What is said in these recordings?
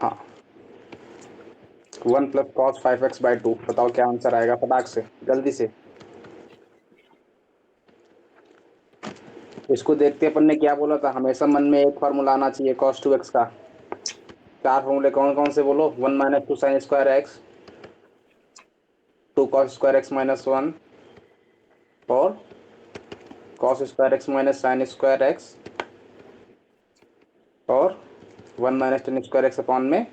हाँ 1 plus cos 5x/2 बताओ क्या आंसर आएगा फटाक से जल्दी से। इसको देखते अपन ने क्या बोला था, हमेशा मन में एक फार्मूला आना चाहिए cos 2x का। चार फॉर्मूले कौन कौन से बोलो, 1 - 2 sin square x, 2 cos square x minus 1 और cos square x minus sin square x और 1 - 10 स्क्वायर एक्स अपॉन में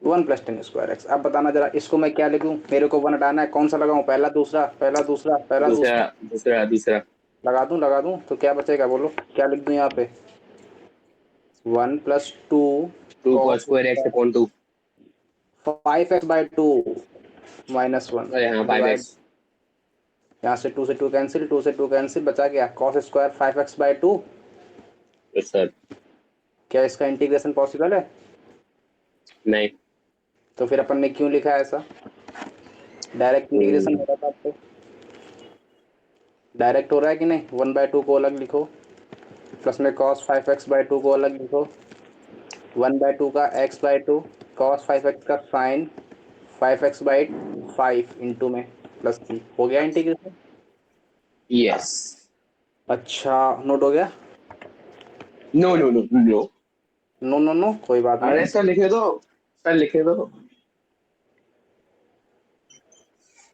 1 + 10 स्क्वायर एक्स। अब बताना जरा इसको मैं क्या लिखूं, मेरे को 1 हटाना है, कौन सा लगाऊं, पहला दूसरा, पहला दूसरा, पहला दूसरा दूसरा, दूसरा दूसरा। लगा दूं तो क्या बचेगा बोलो, क्या लिख दूं यहाँ पे, 1 + 2 2 cos cos square x upon 2। 5x/2 minus 1 अरे हाँ, 5x। डिवाइड, यहाँ से 2 से 2 कैंसिल, 2 से 2 कैंसिल, बचा गया cos square 5x/2। Yes sir. क्या इसका इंटीग्रेशन पॉसिबल है? नहीं। तो फिर अपन ने क्यों लिखा है ऐसा, डायरेक्ट इंटीग्रेशन हो रहा था आपको, डायरेक्ट हो रहा है कि नहीं, 1/2 को अलग लिखो, प्लस में cos 5x/2 को अलग लिखो, 1/2 का x/2, cos 5x का साइन 5x/5 इंटू में प्लस 3, हो गया इंटीग्रेशन। यस। अच्छा नोट हो गया। No no no no. No no no कोई बात नहीं। अरे सर लिखे दो, सर लिखे दो।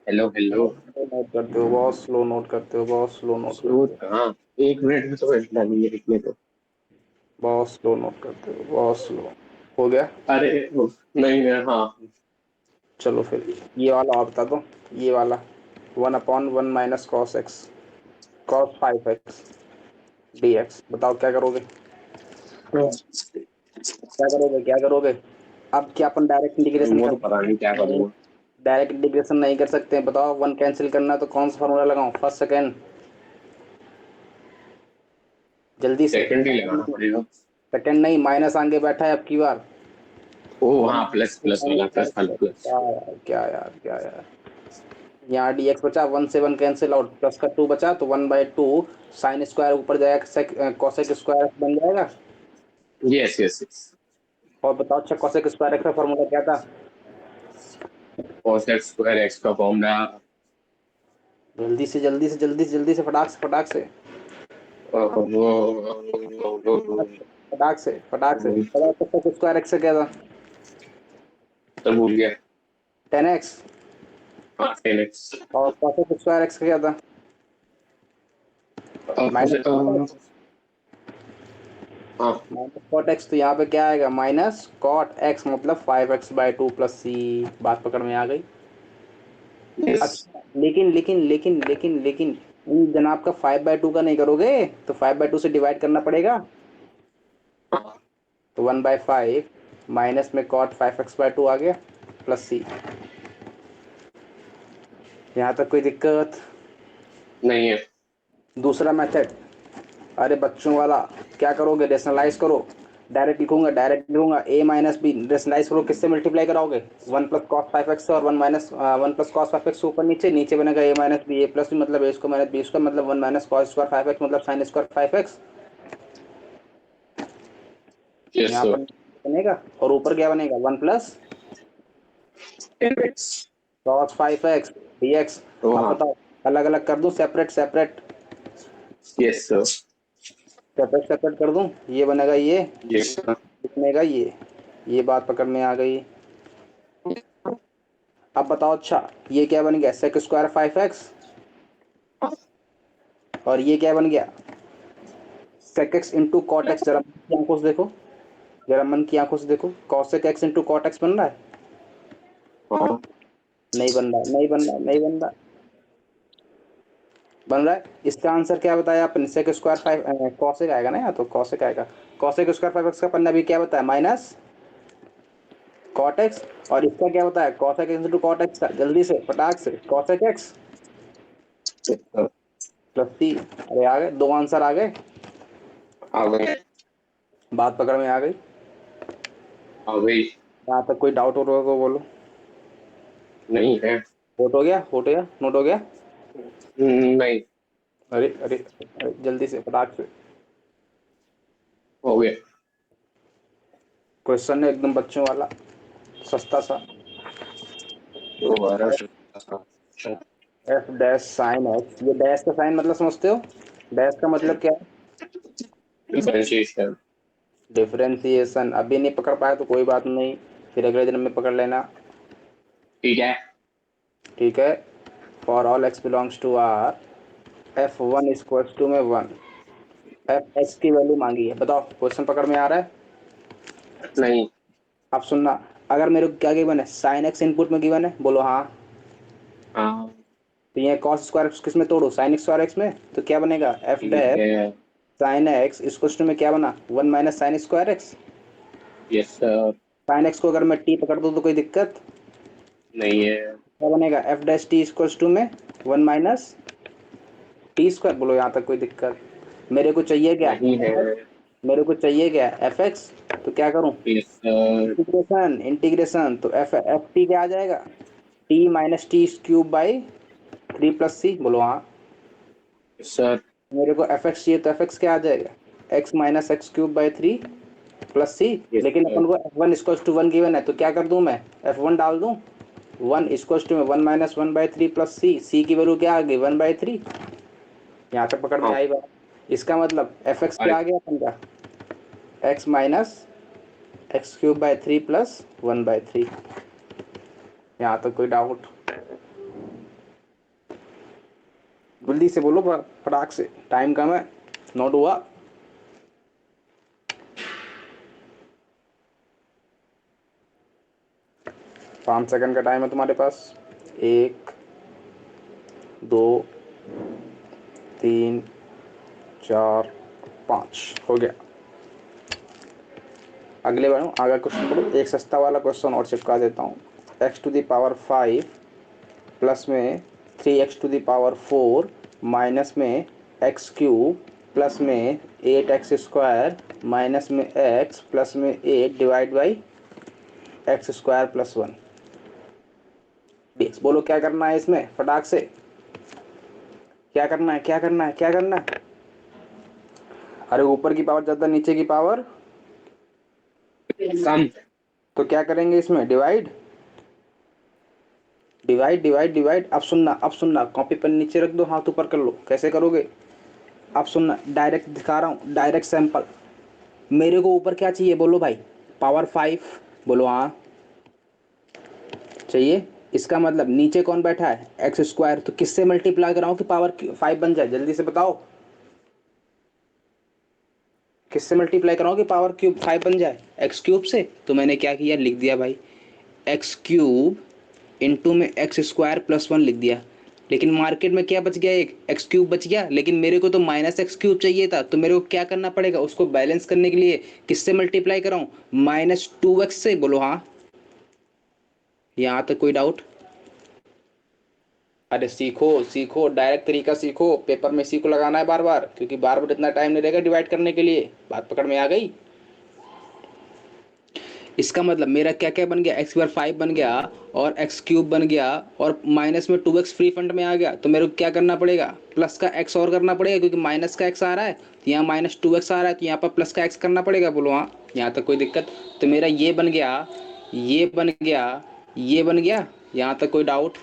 Hello hello. नोट करते हो बहुत स्लो, नोट करते हो बहुत स्लो, नोट स्लो करते हो कहाँ, 1 मिनट में तो इतना नहीं है, लिखने को। बहुत स्लो, नोट करते हो बहुत स्लो। हो गया। अरे नहीं नहीं, हाँ। चलो फिर ये वाला आप बता दो, ये वाला 1/1 minus cos x, cos 5x dx, बताओ क्या करोगे, क्या करोगे, क्या करोगे। अब क्या अपन डायरेक्ट इंटीग्रेशन वो कर तो पता नहीं क्या नहीं, करूँगा। डायरेक्ट इंटीग्रेशन नहीं कर सकते हैं, बताओ 1 कैंसिल करना है तो कौन सा फॉर्मूला लगाऊं, फर्स्ट सेकेंड, जल्दी से। सेकंड ही लगाना पड़ेगा। सेकेंड नहीं, माइनस आगे बैठा है अब की बार। ओ वन हाँ, प्लस प्लस वाला, प्लस वाला, प्लस। क्या यार, क्या यार, क्या यार, यहाँ dx बचा, 1 से 1 कैंसिल आउट, प्लस का 2 बचा तो 1/2 साइन स्क्वायर ऊपर जाएगा, कॉसेक स्क्वायर बन जाएगा। Yes yes yes. और बताओ अच्छा कॉसेक स्क्वायर एक्स का फॉर्मूला क्या था, cos x स्क्वायर एक्स का फॉर्मूला। जल्दी से जल्दी से जल्दी से जल्दी से, फटाक से फटाक से फटाक से बताओ, कॉसेक स्क्वायर एक्स से क्या था, तो भूल गया। 10x, हाँ, 10x। और कॉसेक स्क्वायर एक्स का क्या था, माइनस हाँ। कॉट एक्स, तो यहाँ पे क्या आएगा माइनस कॉट एक्स, मतलब 5x/2 प्लस c, बात पकड़ में आ गई। यस। अच्छा लेकिन जनाब का 5/2 का नहीं करोगे तो 5/2 से डिवाइड करना पड़ेगा, तो 1/5 माइनस में कॉट 5x/2 आ गया प्लस c। यहाँ तक कोई दिक्कत? नहीं है। दूसरा मेथड, अरे बच्चों वाला, क्या करोगे, रेशनलाइज करो, डायरेक्ट लिखूंगा a माइनस बी, रेशनलाइज करो, किससे मल्टीप्लाई कराओगे, 1 + cos 5x और 1 + cos 5x ऊपर नीचे, नीचे बनेगा a minus b, a plus b मतलब a square minus b square, मतलब 1 - cos स्क्वायर 5x मतलब साइन स्क्वायर 5x, यस यहाँ सर। पर बनेगा, और ऊपर क्या बनेगा 1 + 10x। cos 5x dx। तो अब हाँ। बताओ अलग अलग कर दूं, separate separate, yes sir. Separate separate कर दूं, ये बनेगा ये यस सर। बनेगा ये बात पकड़ में आ गई। अब बताओ अच्छा ये क्या बन गया, सेक स्क्वायर 5x, और ये क्या बन गया sec x into cot x, जरा मन की आंखों से देखो, जरा मन की आंखों से देखो, cosec x into cot x बन रहा है, हाँ। नहीं बन रहा, नहीं बन रहा, नहीं बन रहा, बन रहा है। इसका आंसर क्या बताया आपने, सेक स्क्वायर 5 कॉसेक आएगा ना, यहाँ तो कॉसेक आएगा, कॉसेक स्क्वायर 5x का पन्ना भी क्या बताया माइनस कॉट एक्स, और इसका क्या बताया cosec x into cot x का, जल्दी से फटाक से, कॉसेक एक्स प्लस सी, अरे आ गए दो आंसर आ गए, आ गए। बात पकड़ में आ गई। आ गई। यहाँ तक कोई डाउट हो रहा हो तो बोलो। नहीं है। नोट हो गया, नोट हो गया, नोट हो गया। नहीं। अरे अरे, अरे जल्दी से फटाक से। हो गया। क्वेश्चन है एकदम बच्चों वाला, सस्ता सा। दोबारा एफ डैश साइन एक्स, ये डैश का साइन मतलब समझते हो? डैश का मतलब क्या है? डिफरेंशिएशन। डिफरेंशिएशन। अभी नहीं पकड़ पाए तो कोई बात नहीं, फिर अगले दिन में पकड़ लेना। ठीक है। ठीक है। For all x belongs to R, f one equals to में वन, एफ एक्स की वैल्यू मांगी है। बताओ क्वेश्चन पकड़ में आ रहा है? नहीं। अब सुनना, अगर मेरे को क्या गिवन है, साइन एक्स इनपुट में गिवन है, बोलो हाँ। हाँ। तो ये कॉस स्क्वायर एक्स किस में तोड़ो, साइन एक्स स्क्वायर एक्स में, तो क्या बनेगा, एफ ठीक डैश है। साइन एक्स इक्वल्स टू में क्या बना, one minus sign square x. Yes sir. Sine x को अगर मैं टी पकड़ दूँ तो कोई दिक्कत? नहीं है। क्या बनेगा, f dash t equals to में वन माइनस टी स्क्वायर। बोलो यहाँ तक कोई दिक्कत? मेरे को चाहिए क्या, नहीं है। मेरे को चाहिए क्या, एफ एक्स। तो क्या करूँ, यस सर। इंटीग्रेशन, इंटीग्रेशन तो एफ एफ टी क्या आ जाएगा, T minus T cube by three plus C. बोलो हाँ। Yes sir. मेरे को एफ एक्स चाहिए तो एफ एक्स क्या आ जाएगा, x minus x cube by three plus c. Yes लेकिन सर। अपन को f one equals to one given है, तो क्या कर दूं मैं, एफ वन डाल दूं, वन इक्वल्स टू में one minus one by three plus C, C की वैल्यू क्या आ गई, वन बाई थ्री। यहाँ तक पकड़ में हाँ। आई बात? इसका मतलब एफ एक्स क्या और आ गया अपन का, x minus x cube by three plus one by three. यहाँ तक कोई डाउट? जल्दी से बोलो, फटाक से, टाइम कम है, नोट हुआ? 5 सेकंड का टाइम है तुम्हारे पास। 1 2 3 4 5 हो गया। अगले बढ़ो, आगे क्वेश्चन पढ़ो। एक सस्ता वाला क्वेश्चन और चिपका देता हूँ। X to the power 5 plus में 3x to the power 4 minus में एक्स क्यूब प्लस में 8x स्क्वायर माइनस में x प्लस में 8 divide by x square plus one. बोलो क्या करना है इसमें, फटाक से क्या करना है, क्या करना है, क्या करना है? अरे ऊपर की पावर ज़्यादा, नीचे की पावर कम। तो क्या करेंगे इसमें, डिवाइड, डिवाइड डिवाइड डिवाइड। अब सुनना, अब सुनना, कॉपी पेन नीचे रख दो, हाथ ऊपर कर लो। कैसे करोगे, अब सुनना, डायरेक्ट दिखा रहा हूँ, डायरेक्ट सैंपल। मेरे को ऊपर क्या चाहिए, बोलो भाई, पावर 5। बोलो हाँ चाहिए। इसका मतलब नीचे कौन बैठा है, एक्स स्क्वायर, तो किससे मल्टीप्लाई कराऊं कि पावर 5 बन जाए, जल्दी से बताओ। किससे मल्टीप्लाई कराऊं कि पावर क्यूब 5 बन जाए, एक्स क्यूब से। तो मैंने क्या किया, लिख दिया भाई, एक्स क्यूब इंटू में एक्स स्क्वायर प्लस वन लिख दिया। लेकिन मार्केट में क्या बच गया, एक एक्स क्यूब बच गया, लेकिन मेरे को तो माइनस एक्स क्यूब चाहिए था। तो मेरे को क्या करना पड़ेगा, उसको बैलेंस करने के लिए किससे मल्टीप्लाई कराऊं, माइनस टू एक्स से। बोलो हाँ। यहाँ तक कोई डाउट? अरे सीखो सीखो, डायरेक्ट तरीका सीखो, पेपर में सीखो लगाना है बार बार, क्योंकि बार बार इतना टाइम नहीं रहेगा डिवाइड करने के लिए। बात पकड़ में आ गई? इसका मतलब मेरा क्या क्या बन गया, एक्स बार 5 बन गया और एक्स क्यूब बन गया और माइनस में 2x फ्री फंड में आ गया। तो मेरे को क्या करना पड़ेगा, प्लस का x और करना पड़ेगा, क्योंकि माइनस का x आ रहा है तो यहाँ माइनस 2x आ रहा है, तो यहाँ पर प्लस का x करना पड़ेगा। बोलो हाँ। यहाँ तक कोई दिक्कत? तो मेरा ये बन गया, ये बन गया, ये बन गया। यहाँ तक कोई डाउट?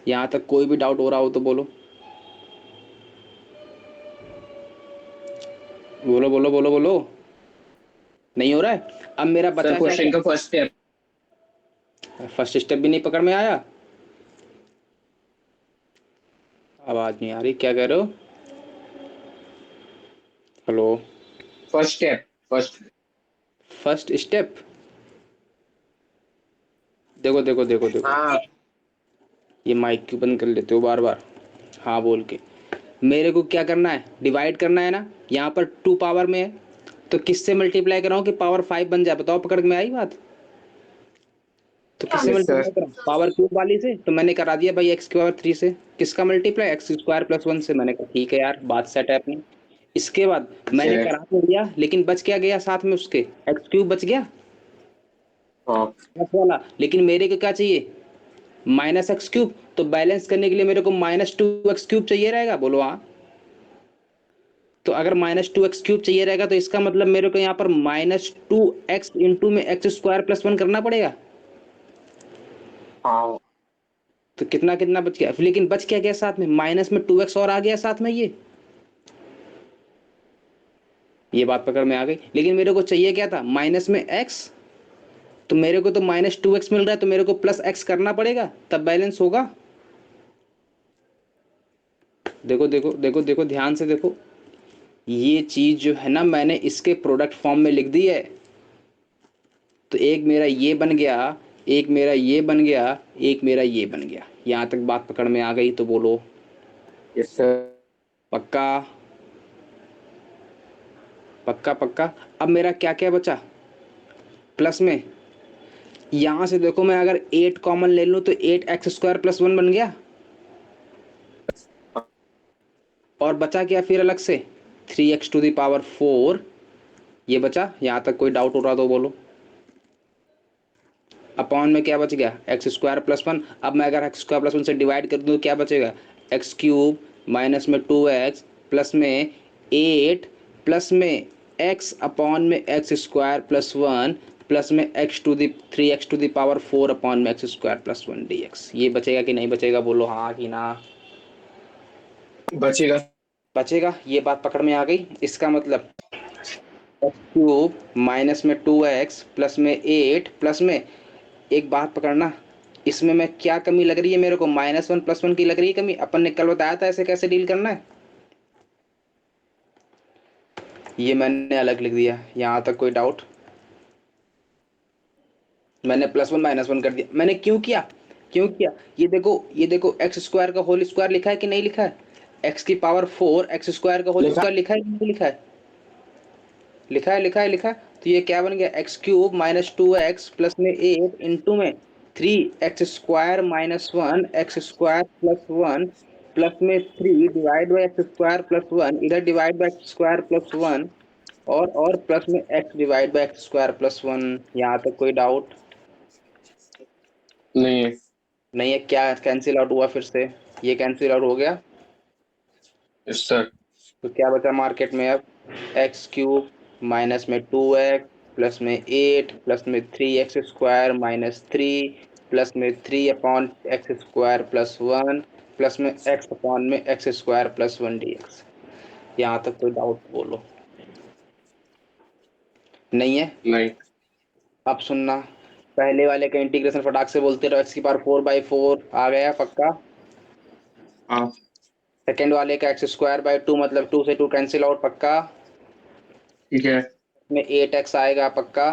यहाँ तक कोई भी डाउट हो रहा हो तो बोलो, बोलो बोलो बोलो बोलो। नहीं हो रहा है? अब मेरा सर बचा क्या क्वेश्चन का क्या, फर्स्ट स्टेप। फर्स्ट स्टेप भी नहीं पकड़ में आया? आवाज नहीं आ रही, क्या कह रहे हो? Hello? First step. First. First step, देखो देखो देखो देखो, हाँ। ये माइक क्यों बंद कर लेते हो बार बार, हाँ बोल के। मेरे को क्या करना है, डिवाइड करना है ना, यहाँ पर 2 पावर में है, तो किससे मल्टीप्लाई कराऊं कि पावर 5 बन जाए, बताओ पकड़ में आई बात? तो किससे यस मल्टीप्लाई सर। कराऊं, पावर क्यूब वाली से। तो मैंने करा दिया भाई एक्स की पावर 3 से। किसका multiply, x square plus one से। मैंने कहा ठीक है यार, बात सेट है अपनी। इसके बाद मैंने करा तो दिया, लेकिन बच क्या गया साथ में उसके, एक्स क्यूब बच गया हाँ। प्लस वाला। लेकिन मेरे को क्या चाहिए, माइनस एक्स क्यूब। तो बैलेंस करने के लिए मेरे को माइनस टू एक्स क्यूब चाहिए रहेगा। बोलो हाँ। तो अगर -2x³ चाहिए रहेगा तो इसका मतलब मेरे को यहाँ पर -2x इंटू में x² + 1 करना पड़ेगा। हाँ तो कितना कितना बच गया, लेकिन बच क्या गया साथ में, माइनस में 2x और आ गया साथ में। ये बात पकड़ में आ गई। लेकिन मेरे को चाहिए क्या था, माइनस में x, तो मेरे को तो -2x मिल रहा है, तो मेरे को +x करना पड़ेगा, तब बैलेंस होगा। देखो देखो देखो देखो, ध्यान से देखो, ये चीज जो है ना, मैंने इसके प्रोडक्ट फॉर्म में लिख दी है। तो एक मेरा ये बन गया, एक मेरा ये बन गया, एक मेरा ये बन गया। यहाँ तक बात पकड़ में आ गई तो बोलो यस सर। पक्का? पक्का पक्का। अब मेरा क्या क्या बचा प्लस में, यहाँ से देखो, मैं अगर 8 कॉमन ले लूँ तो 8x² + 1 बन गया। और बचा क्या फिर अलग से, 3x⁴ ये बचा। यहाँ तक कोई डाउट हो रहा तो बोलो। अपॉन में क्या बच गया, x² + 1। अब मैं अगर x² + 1 से डिवाइड कर दूँ तो क्या बचेगा, x³ माइनस में 2x प्लस में 8 प्लस में x अपॉन में x² + 1 प्लस में 3x⁴ अपॉन में x² + 1 dx। ये बचेगा कि नहीं बचेगा, बोलो हाँ कि ना। बचेगा। बचेगा। ये बात पकड़ में आ गई। इसका मतलब x³ माइनस में 2x प्लस में 8 प्लस में, एक बात पकड़ना, इसमें मैं क्या कमी लग रही है मेरे को, -1 + 1 की लग रही है कमी। अपन ने कल बताया था ऐसे कैसे डील करना है। ये मैंने अलग लिख दिया। यहाँ तक कोई डाउट? मैंने +1 -1 कर दिया। मैंने क्यों किया, क्यों किया, ये देखो x² का होल स्क्वायर लिखा है कि नहीं लिखा है, x⁴ x² का होल लिखा। स्क्वायर लिखा है कि नहीं लिखा है, लिखा है लिखा है लिखा है। तो ये क्या बन गया, x³ माइनस 2x प्लस में 8 इंटू में 3x² minus 1 x² plus 1 plus में 3 डिवाइड बाई x² प्लस 1, इधर डिवाइड बाई x² प्लस 1 और प्लस में x divide by x² plus 1। यहाँ तक कोई डाउट नहीं है। नहीं है? क्या कैंसिल आउट हुआ फिर से, ये कैंसिल आउट हो गया। Yes sir. तो क्या बचा मार्केट में अब, x³ माइनस में 2x प्लस में 8 प्लस में 3x² माइनस 3 प्लस में 3 अपॉन x² प्लस 1 प्लस में x अपॉन में x² प्लस 1 dx। यहाँ तक कोई डाउट बोलो। नहीं है? नहीं। अब सुनना, पहले वाले का इंटीग्रेशन फटाक से बोलते रहो, x⁴/4 आ गया पक्का। हाँ सेकेंड वाले का x²/2 मतलब 2 से 2 कैंसिल आउट पक्का। ठीक है। में 8x आएगा पक्का,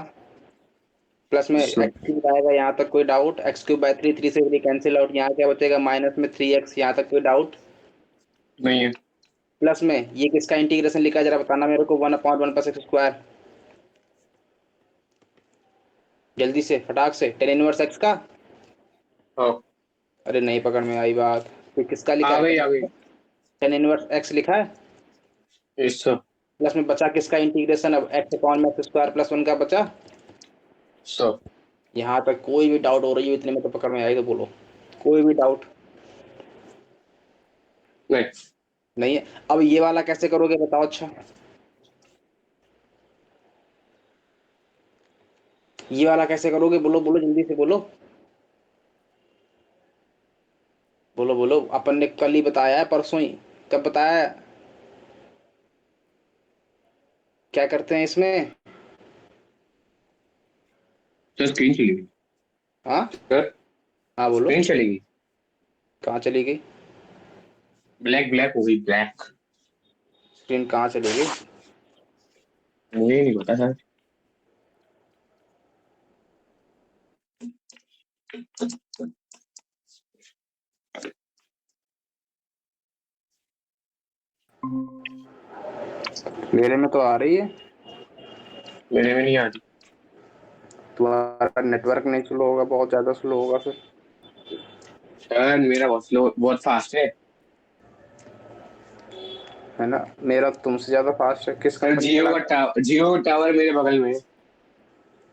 प्लस में सर x³ आएगा। यहाँ तक कोई डाउट, x³ 3 से 3 कैंसिल आउट, यहाँ क्या बचेगा माइनस में 3x। यहाँ तक कोई डाउट? नहीं है। प्लस में ये किसका इंटीग्रेशन लिखा है जरा बताना मेरे को, 1/1 + x²। जल्दी से फटाक से, tan इनवर्स x का। हाँ अरे नहीं पकड़ में आई बात। तो किसका लिखा आ है, गई आ गई। tan इनवर्स x लिखा है। Yes sir. प्लस में बचा किसका इंटीग्रेशन, अब x अपॉन में x² + 1 का बचा। सर यहाँ तक कोई भी डाउट हो रही है इतने में तो पकड़ में आई तो बोलो, कोई भी डाउट नहीं। नहीं है? अब ये वाला कैसे करोगे बताओ। अच्छा, ये वाला कैसे करोगे, बोलो बोलो जल्दी से बोलो, बोलो बोलो। अपन ने कल ही बताया है, परसों ही, कब बताया है? क्या करते हैं इसमें? सर स्क्रीन चलेगी। हाँ सर हाँ बोलो। स्क्रीन चलेगी। कहाँ चली गई ब्लैक ब्लैक हो गई ब्लैक। स्क्रीन, कहाँ चली गई? मुझे नहीं पता सर। मेरे में तो आ रही है। मेरे में नहीं आ रही। तुम्हारा नेटवर्क नहीं स्लो होगा, बहुत ज्यादा स्लो होगा फिर। सर मेरा बहुत स्लो बहुत फास्ट है। है ना, मेरा तुमसे ज्यादा फास्ट है। किस सर कंपनी का लगा? जियो का टावर मेरे बगल में है।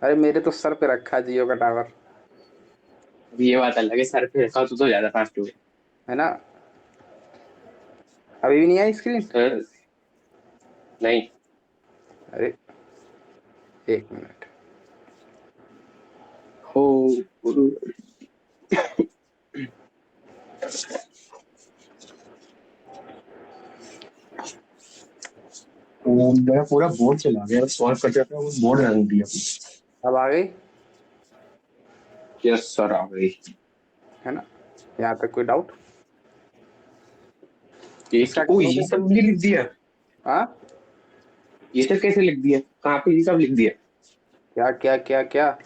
अरे मेरे तो सर पे रखा है जियो का टावर। अब ये बात अलग है, सर पे रखा तो ज्यादा फास्ट हो गया। है ना, अभी भी नहीं आई स्क्रीन? सर नहीं, अरे एक मिनट, हो मेरा पूरा बोर्ड चला गया, सॉल्व कर जाता हूँ, बोर्ड रंग दिया। अब आ गई यस सर, आ गई। है ना? यहाँ तक कोई डाउट? ये इसका ओ, करोगे ये फिर? सब भी लिख दिया? हाँ, ये सब कैसे लिख दिया? कहाँ पे ये सब लिख दिया? क्या क्या क्या क्या?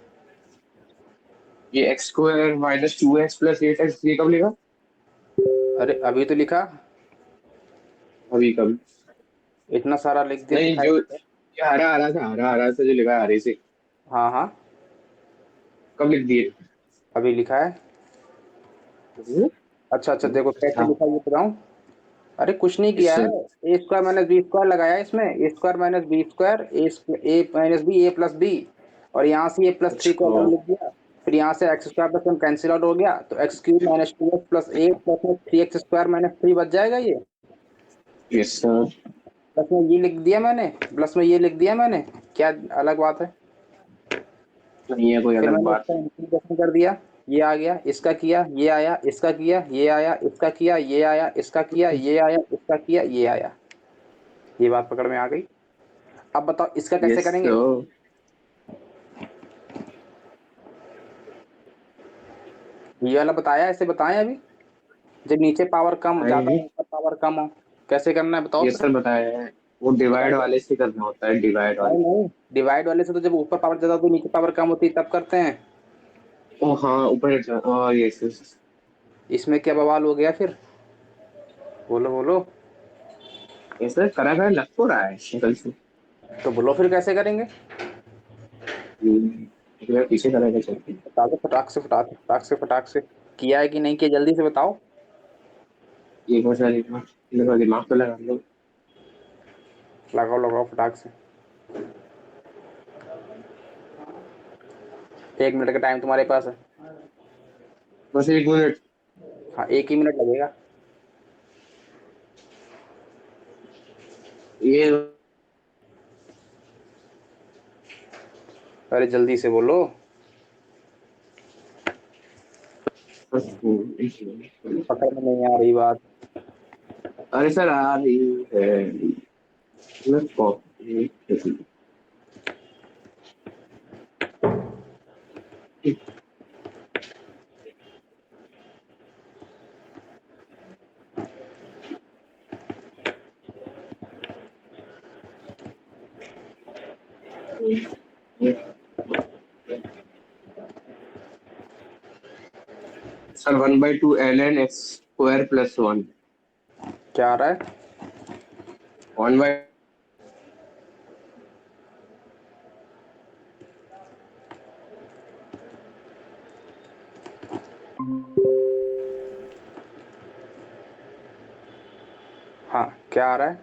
ये x square minus 2x plus 8x ये कब लिखा? अरे अभी तो लिखा, अभी कब? इतना सारा लिख दिया नहीं, दिखाई जो देता है। ये हरा हरा सा जो लिखा है, हरे से हाँ हाँ, कब लिख दिए? अभी लिखा है। अच्छा अच्छा, देखो कैसे हाँ, लिखा ये बताऊँ। अरे कुछ नहीं यस किया है, सर। ए स्क्वायर माइनस बी स्क्वायर लगाया इसमें, ए स्क्वायर माइनस बी स्क्वायर, ए माइनस बी, ए प्लस बी, और यहाँ से ए प्लस थ्री को अच्छा, अलग लिख दिया। फिर यहाँ से X square plus one cancel out हो गया, तो X cube minus two X plus eight plus में three X square minus three बच जाएगा ये। Yes sir. प्लस में ये लिख दिया मैंने, प्लस में ये लिख दिया मैंने, क्या अलग बात है? नहीं है कोई फिर अलग मैंने बात। इसका इंटीग्रेशन कर दिया, ये आ गया, इसका किया, ये आया, इसका किया, ये आया, इसका किया, ये आया, इसका किया, ये आया, इसका किया, ये आया। ये बात पकड़ में आ गई? अब बताओ इसका कैसे यस करेंगे? सर। ये वाला बताया, ऐसे बताएं अभी, जब नीचे पावर कम ज्यादा आएंगे। हो ऊपर पावर कम हो, कैसे करना है बताओ ये फिर। सर बताया है, वो डिवाइड वाले से करना होता है, डिवाइड नहीं वाले। नहीं, डिवाइड वाले से तो जब ऊपर पावर ज्यादा होती है नीचे पावर कम होती है तब करते हैं। ओ हाँ, ऊपर यस यस। इसमें क्या बवाल हो गया फिर? बोलो बोलो। ये सर करा करा लग तो रहा है शक्ल से। तो बोलो फिर कैसे करेंगे? पीछे करेगा चलते। बता दो, फटाक से फटाक से फटाक से फटाक से। किया है कि नहीं किया जल्दी से बताओ। एक बार सर, एक बार दिमाग तो लगा लो। लगाओ लगाओ फटाक से। 1 मिनट का टाइम तुम्हारे पास है। बस 1 मिनट। हाँ, 1 ही मिनट लगेगा। ये अरे जल्दी से बोलो। बस पकड़ में नहीं आ रही बात। अरे सर आ रही है। मैं कॉपी। Sir 1/2 ln x² + 1। क्या आ रहा है? 1/। हाँ, क्या आ रहा है?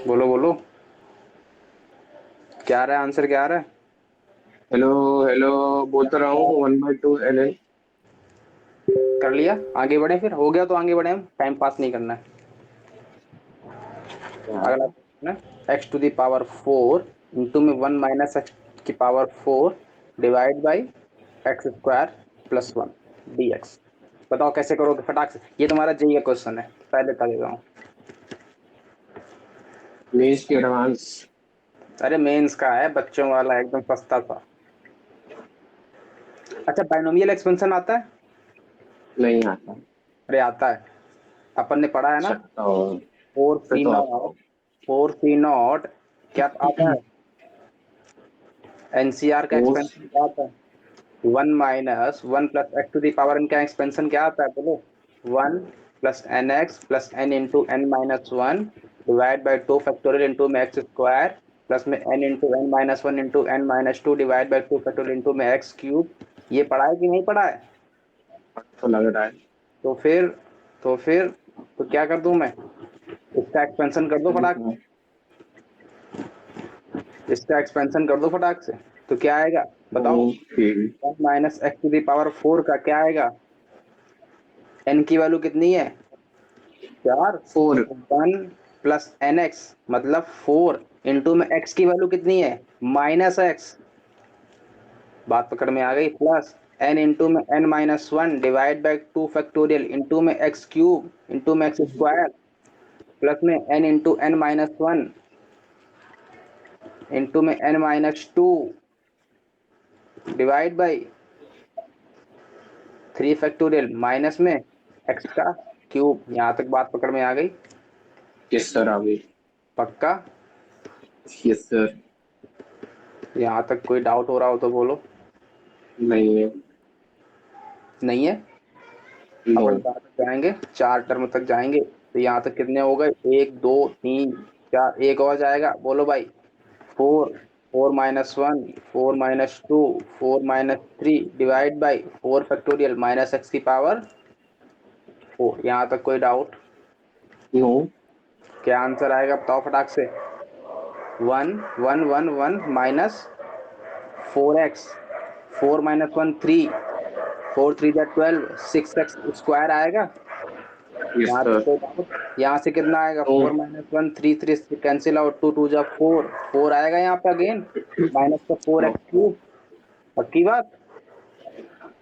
बोलो बोलो, क्या आ रहा है? आंसर क्या आ रहा है? हेलो हेलो, बोल तो रहा हूँ 1/2 ln। कर लिया, आगे बढ़े फिर, हो गया तो आगे बढ़े, हम टाइम पास नहीं करना है। अगला क्वेश्चन है, x to the power 4 into में 1 - x की power 4 divide by x square plus 1 d x. बताओ कैसे करोगे फटाक से, ये तुम्हारा जेई का क्वेश्चन है, पहले बता देता हूँ। मेज की एडवांस। अरे मेंस का है, बच्चों वाला एकदम सस्ता सा। अच्छा, बाइनोमियल एक्सपेंशन आता है? नहीं आता। अरे आता है, अपन ने पढ़ा है ना। अच्छा, तो फोर फिर सी तो आता नॉट, हो। फोर सी नॉट क्या आता है? एनसीआर का फोर्स। एक्सपेंशन क्या आता है? 1 - 1 + x to the power n का एक्सपेंशन क्या आता है बोलो? 1 + nx + n × n - 1 divide by 2 factorial into में एक्स स्क्वायर प्लस में n × n - 1 × n - 2 divide by 2 factorial into में एक्स क्यूब। ये पढ़ा है कि नहीं पढ़ा है? तो लग रहा है। तो फिर तो फिर तो क्या कर दूं मैं? इसका एक्सपेंशन कर दो फटाक, इसका एक्सपेंशन कर दो फटाक से। तो क्या आएगा बताओ? Okay. 1 - x to the power 4 का क्या आएगा? n की वैल्यू कितनी है 4, 4 1 प्लस एन एक्स मतलब 4 इंटू में x की वैल्यू कितनी है -x, बात पकड़ में आ गई, प्लस n इंटू में n minus 1 divide by 2 factorial into में x क्यूब इंटू में x स्क्वायर प्लस में n into n minus 1 into में n minus 2 divide by 3 factorial minus में x का क्यूब। यहाँ तक बात पकड़ में आ गई? यस सर आ गई। पक्का? Yes sir. यहाँ तक कोई डाउट हो रहा हो तो बोलो। नहीं है। नहीं है? नो। अपन कहाँ तक जाएंगे? 4 टर्म तक जाएंगे। तो यहाँ तक कितने हो गए? 1 2 3 4, एक और जाएगा, बोलो भाई। 4 4 minus 1 4 minus 2 4 minus 3 divide by 4 factorial minus x की पावर 4। यहाँ तक कोई डाउट? नो। क्या आंसर आएगा बताओ फटाक से। 1 1 1 1 माइनस 4x, 4 माइनस 1 3, 4 3 जा 12, 6x स्क्वायर आएगा। यस यहाँ तक सर। कोई डाउट? यहाँ से कितना आएगा? नो। 4 माइनस 1 3 3 कैंसिल आउट, 2 2 जा 4 4 आएगा यहाँ पे अगेन माइनस का 4x क्यूब। पक्की बात?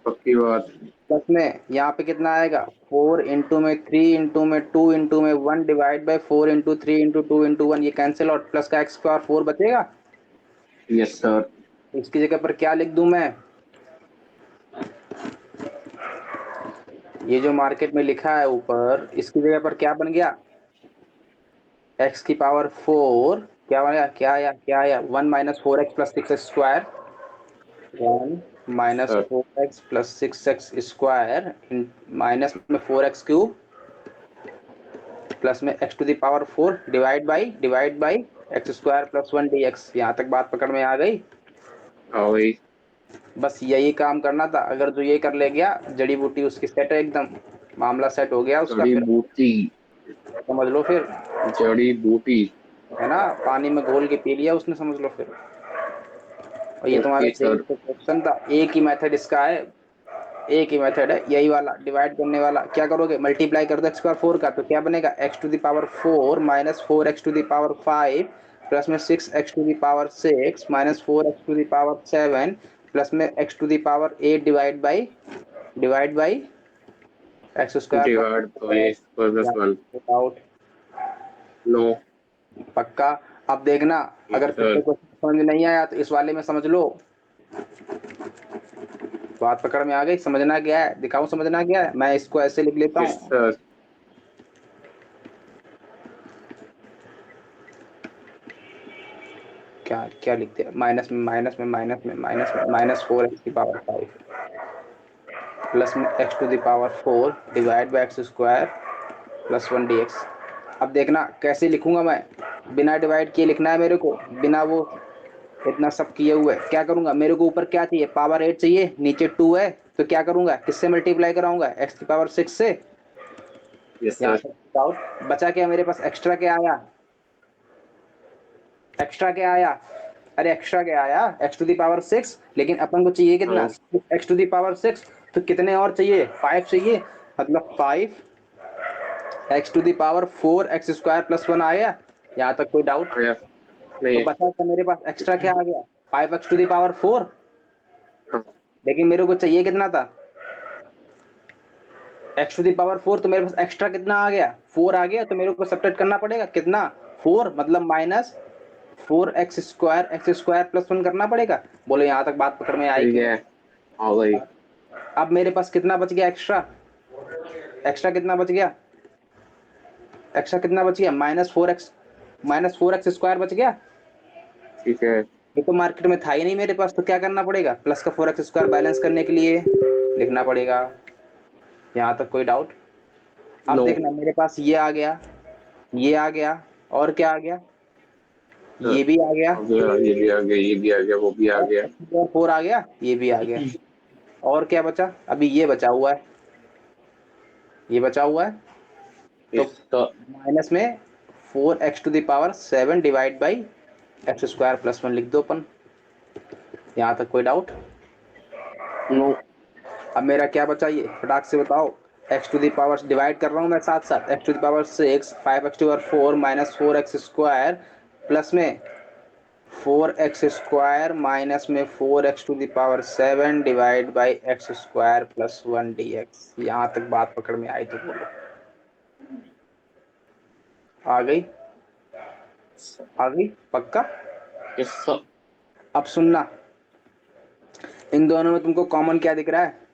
पक्की बात। प्लस में यहाँ पे कितना आएगा? 4 इंटू में 3 इंटू में 2 इंटू में 1 divide by 4 into 3 into 2 into 1, ये कैंसिल आउट, प्लस का x स्क्वायर 4 बचेगा। Yes sir. इसकी जगह पर क्या लिख दूं मैं? ये जो मार्केट में लिखा है ऊपर, इसकी जगह पर क्या बन गया? x की पावर 4 क्या बन गया? क्या आया 1 minus 4x plus 6x square, 1 minus sir 4x plus 6x square minus में 4x क्यूब प्लस में x to the power 4 divide by x square plus 1 dx। यहाँ तक बात पकड़ में आ गई? आ गई। बस यही काम करना था। अगर जो ये कर ले गया, जड़ी बूटी उसकी सेट है, एकदम मामला सेट हो गया उसका। जड़ी फिर बूटी। समझ लो फिर, जड़ी बूटी। है ना, पानी में घोल के पी लिया उसने, समझ लो फिर। और ये तुम्हारा ओके सर। क्वेश्चन था, एक ही मेथड इसका है, एक ही मेथड है यही वाला, डिवाइड करने वाला। क्या करोगे? मल्टीप्लाई कर दो x पावर 4 का, तो क्या बनेगा? x to the power 4 minus 4x to the power 5 plus में 6x to the power 6 minus 4x to the power 7 plus में x to the power 8 divide by x square divide by square plus 1। Out. No. पक्का? अब देखना, अगर sir. पिछले question समझ में नहीं आया तो इस वाले में समझ लो। बात पकड़ में आ गई? समझना क्या है दिखाऊं? समझना क्या है? मैं इसको ऐसे लिख लेता यस हूँ। सर। क्या क्या लिखते हैं? माइनस 4x की पावर 5 प्लस में x to the power 4 divide by x square plus 1 dx। अब देखना कैसे लिखूंगा मैं, बिना डिवाइड किए लिखना है मेरे को, बिना वो इतना सब किए हुए। क्या करूंगा? मेरे को ऊपर क्या चाहिए? पावर 8 चाहिए, नीचे 2 है, तो क्या करूंगा? किससे मल्टीप्लाई कराऊंगा? x की पावर 6 से। यस यहाँ सर। तक डाउट बचा? क्या मेरे पास एक्स्ट्रा क्या आया? एक्स्ट्रा क्या आया? अरे एक्स्ट्रा क्या आया? x टू द पावर 6, लेकिन अपन को चाहिए कितना? x टू द पावर 6, तो कितने और चाहिए? 5 चाहिए, मतलब 5 x to the power 4 x square plus 1 आया। यहाँ तक कोई डाउट? आया तो नहीं। बचा था मेरे पास एक्स्ट्रा क्या आ गया? 5x टू द पावर 4, हाँ, लेकिन मेरे को चाहिए कितना था? x टू द पावर 4, तो मेरे पास एक्स्ट्रा कितना आ गया? 4 आ गया, तो मेरे को सब्ट्रैक्ट करना पड़ेगा कितना? 4, मतलब माइनस 4x स्क्वायर प्लस 1 करना पड़ेगा। बोलो यहाँ तक बात पकड़ में आई ठीक कि है। नहीं? आ गई। अब मेरे पास कितना बच गया एक्स्ट्रा? एक्स्ट्रा कितना बच गया? एक्स्ट्रा कितना बच गया? माइनस 4x स्क्वायर बच गया। ठीक है। ये तो मार्केट में था ही नहीं मेरे पास, तो क्या करना पड़ेगा? प्लस का 4x स्क्वायर बैलेंस करने के लिए लिखना पड़ेगा। यहाँ तक कोई डाउट? अब नो। देखना मेरे पास ये आ गया, ये आ गया, और क्या आ गया? ये भी आ गया, आ गया, ये भी आ गया, ये भी आ गया, वो भी आ गया। और 4 आ गया, ये भी आ गया। और क्या बचा? अभी ये बचा हुआ है, ये बचा हुआ है। तो इसका माइनस में 4x to the power 7 divide by x square plus 1 लिख दो अपन। यहाँ तक कोई डाउट? नो। अब मेरा क्या बचा? ये फटाक से बताओ। X to the power divide कर रहा हूँ मैं साथ साथ, x to the power 6 5x to power 4 minus 4x square plus में 4x स्क्वायर माइनस में 4x to the power 7 divide by x square plus 1 dx। यहाँ तक बात पकड़ में आई तो बोलो। आ गई? आ गई पक्का? Yes sir. अब सुनना, इन दोनों में तुमको कॉमन क्या दिख रहा है?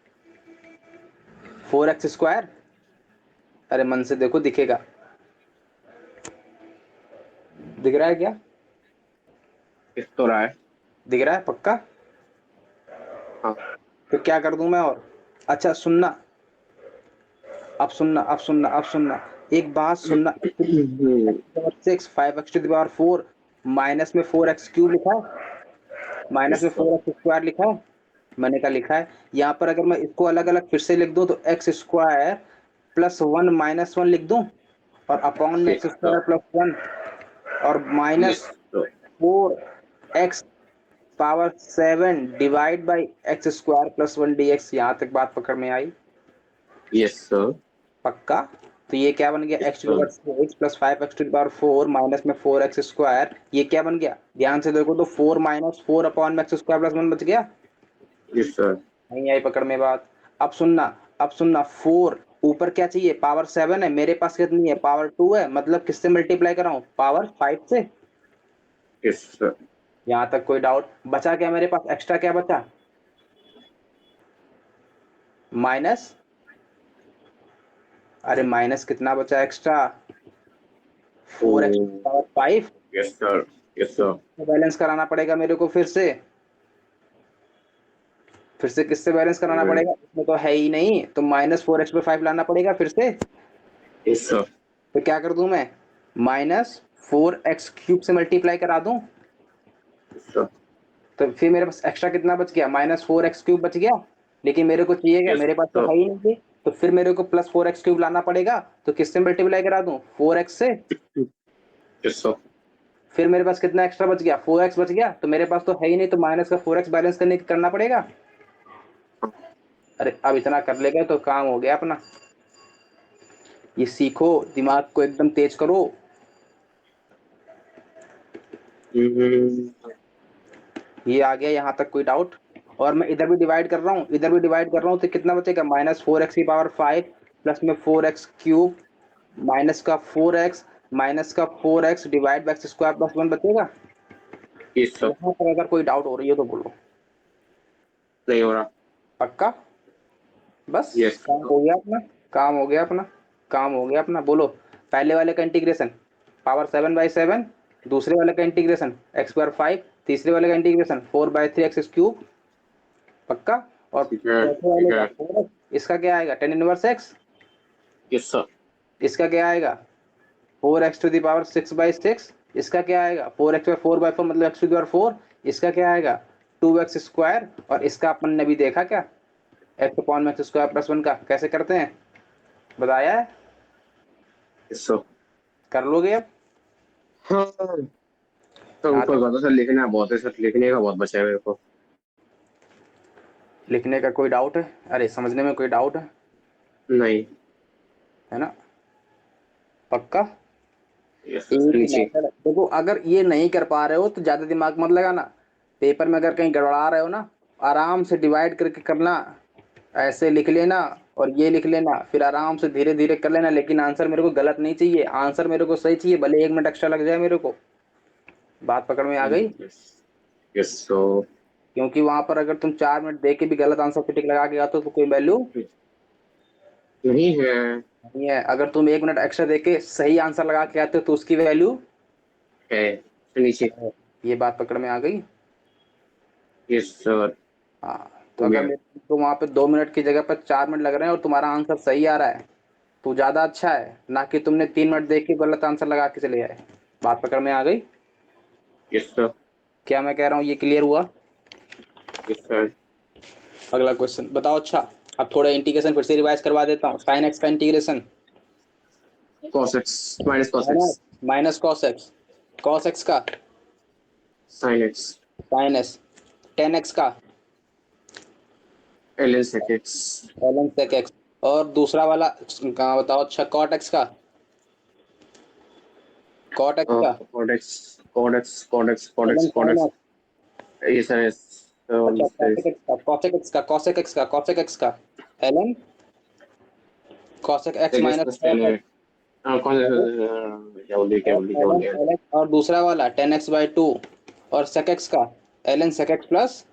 4x square. अरे मन से देखो, दिखेगा? दिख रहा है क्या? दिख तो रहा है। दिख रहा है पक्का? हाँ। तो क्या कर दूं मैं और? अच्छा सुनना, अब सुनना, अब सुनना, अब सुनना, एक बात सुनना। 6 5x to the power 4 minus में 4x क्यूब लिखा है, माइनस में 4x स्क्वायर लिखा है, मैंने क्या लिखा है यहाँ पर? अगर मैं इसको अलग अलग फिर से लिख दूं तो एक्स स्क्वायर प्लस 1 माइनस 1 लिख दूं और अपॉन में एक्स स्क्वायर प्लस 1 और minus 4x power 7 divide by x square plus 1 dx। यहाँ तक बात पकड़ में आई? Yes sir. पक्का? तो ये क्या बन गया? X to the power 6 plus 5x to the power 4 minus में 4x स्क्वायर। ये क्या बन गया? ध्यान से देखो तो 4 माइनस 4 अपॉन में एक्स स्क्वायर प्लस 1 बच गया। Yes sir. नहीं आई पकड़ में बात? अब सुनना, अब सुनना, 4 ऊपर क्या चाहिए? पावर 7 है, मेरे पास कितनी है? पावर 2 है, मतलब किससे मल्टीप्लाई कर रहा हूँ? पावर 5 से। Yes sir. यहाँ तक कोई डाउट? बचा क्या मेरे पास? एक्स्ट्रा क्या बचा? माइनस, अरे माइनस कितना बचा extra? 4x power 5। Yes sir. Yes sir. Balance कराना पड़ेगा मेरे को फिर से। फिर से किससे बैलेंस कराना पड़ेगा? इसमें तो है ही नहीं, तो माइनस 4x पे 5 लाना पड़ेगा फिर से। Yes sir. तो क्या कर दूं मैं? माइनस 4x क्यूब से मल्टीप्लाई करा दूं, तो फिर मेरे पास एक्स्ट्रा कितना बच गया? माइनस 4x क्यूब बच गया। लेकिन मेरे को चाहिए क्या? मेरे पास तो है ही नहीं, तो फिर मेरे को प्लस 4x क्यूब लाना पड़ेगा। तो किससे मल्टीप्लाई करा दूं? 4x से। Yes sir. फिर मेरे पास कितना एक्स्ट्रा बच गया? 4x बच गया। तो मेरे पास तो है ही नहीं, तो माइनस का 4x बैलेंस करना पड़ेगा। अरे अब इतना कर लेगा तो काम हो गया अपना। ये सीखो, दिमाग को एकदम तेज करो। ये आ गया यहाँ तक? कोई डाउट? और मैं इधर भी डिवाइड कर रहा हूँ, इधर भी डिवाइड कर रहा हूँ, तो कितना बचेगा? माइनस 4x की पावर 5 प्लस में 4x क्यूब माइनस का 4x माइनस का 4x divide by x square plus 1 बचेगा। Yes sir. यहाँ पर अगर कोई डाउट हो रही है तो बोलो। नहीं हो रहा। पक्का? बस यस काम हो गया अपना, काम हो गया अपना, काम हो गया अपना। बोलो, पहले वाले का इंटीग्रेशन पावर 7/7, दूसरे वाले का इंटीग्रेशन एक्स स्क्वायर 5, तीसरे वाले का इंटीग्रेशन 4/3x क्यूब। पक्का? और ठीक है। चौथे ठीक वाले का है। 4x, इसका क्या आएगा? tan inverse x। Yes sir. इसका क्या आएगा? 4x to the power 6/6। इसका क्या आएगा? 4x बाई 4/4 मतलब x टू द पावर 4। इसका क्या आएगा? 2x square. और इसका अपन ने भी देखा क्या? एक्स अपॉन में एक्स स्क्वायर प्लस 1 का कैसे करते हैं, बताया है? Yes sir. कर लोगे अब? हाँ तो हाँ ऊपर तो बात सर, लिखना बहुत है सर, लिखने का बहुत बचा है मेरे को। लिखने का कोई डाउट है? अरे समझने में कोई डाउट है? नहीं। है ना? पक्का? यस सर, एक नीचे। मेथड देखो, अगर ये नहीं कर पा रहे हो तो ज्यादा दिमाग मत लगाना। पेपर में अगर कहीं गड़बड़ा रहे हो ना, आराम से डिवाइड करके करना, ऐसे लिख लेना और ये लिख लेना, फिर आराम से धीरे धीरे कर लेना। लेकिन आंसर मेरे को गलत नहीं चाहिए, आंसर मेरे को सही चाहिए, भले 1 मिनट एक्स्ट्रा लग जाए मेरे को। बात पकड़ में आ गई? यस। Yes sir. क्योंकि वहां पर अगर तुम 4 मिनट दे के भी गलत आंसर पे टिक लगा के आते हो तो कोई वैल्यू नहीं है। नहीं है। अगर तुम 1 मिनट एक्स्ट्रा दे के सही आंसर लगा के आते हो तो उसकी वैल्यू है नीचे। है। ये बात पकड़ में आ गई? Yes sir. हाँ। तो हो अगर गया। मेरे को वहां पे 2 मिनट की जगह पर 4 मिनट लग रहे हैं और तुम्हारा आंसर सही आ रहा है तो ज्यादा अच्छा है, ना कि तुमने 3 मिनट देख के गलत आंसर लगा के चले आए। बात पकड़ में आ गई? Yes sir. क्या मैं कह रहा हूँ ये क्लियर हुआ? Yes sir. अगला क्वेश्चन बताओ। अच्छा, अब थोड़ा इंटीग्रेशन फिर से रिवाइज करवा देता हूँ। साइन एक्स का integration cos x minus cos x minus cos x का sin x sine x, ten x का ln sec x ln sec x, और दूसरा वाला कहाँ बताओ? अच्छा कॉट एक्स का, कॉट एक्स का ln sin कॉडेक्स x। ये सर अच्छा cosec x का, cosec x का, cosec x का, cosec x का ln cosec x minus plus ten cos है। x। हाँ, कौन क्या बोल ln दिया। ln और दूसरा वाला 10x/2 और sec x का ln sec x plus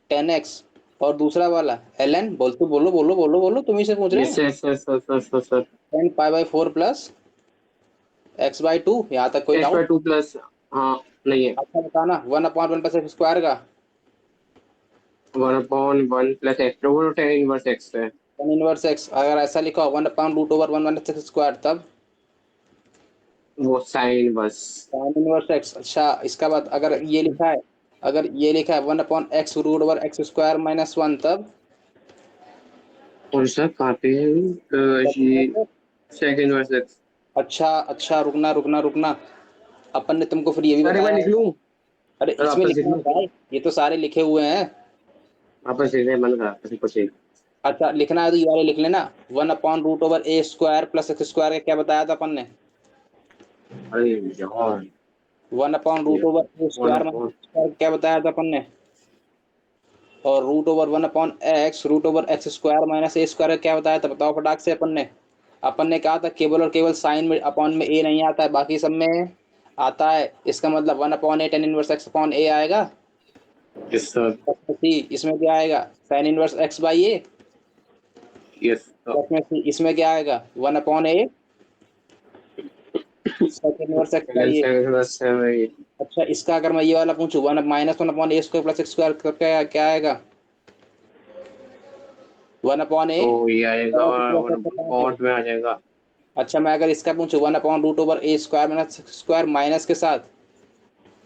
10x। और दूसरा वाला ln बोल, तू बोलो बोलो बोलो बोलो, तुम ही से पूछ रहे यस हैं। Yes yes sir 10 π/4 plus x/2, यहाँ तक कोई H doubt? By two plus. हाँ, नहीं है। अच्छा बताना 1/1 प्लस एक्स स्क्वायर का 1/1 प्लस एक्स वो टेन इनवर्स एक्स है। 1 इनवर्स x। अगर ऐसा लिखा हो 1/√1 - x स्क्वायर, तब वो साइन बस। 1 इनवर्स x। अच्छा इसका बाद अगर ये लिखा है, अगर ये लिखा है 1/x√x² - 1, और सर कहाँ पे है ये तब सेकंड इनवर्स एक्स। अच्छा अच्छा, रुकना रुकना रुकना, अपन ने तुमको फिर ये भी अरे मैं बताया लिख लूँ। होगा। अरे अरे इसमें वापस लिख लिखना लूँ। होता है, ये तो सारे लिखे हुए हैं। वापस लिखने बंद करा कुछ एक। अच्छा लिखना है तो ये वाले लिख लेना। 1/√a² प्लस एक्स स्क्वायर का क्या बताया था अपन ने? अरे यार। 1/√a² one minus upon square क्या बताया था अपन ने? और √1/x क्या बताया था? बताओ फटाक से। अपन ने कहा था केवल और केवल साइन में अपॉन में ए नहीं आता है, बाकी सब में आता है। इसका मतलब 1/a tan−1x/a आएगा। Yes sir. सी इसमें क्या आएगा? sin−1x/a। यस में सी इसमें क्या आएगा? 1/a sec−1x/a। सर। अच्छा इसका अगर मैं ये वाला पूछूं, -1/a² प्लस एक्स स्क्वायर का क्या क्या आएगा? 1/a तो ये आएगा cos inverse one x upon a। Pot में आ जाएगा। अच्छा मैं अगर इसका पूछूं 1/√a² माइनस के साथ,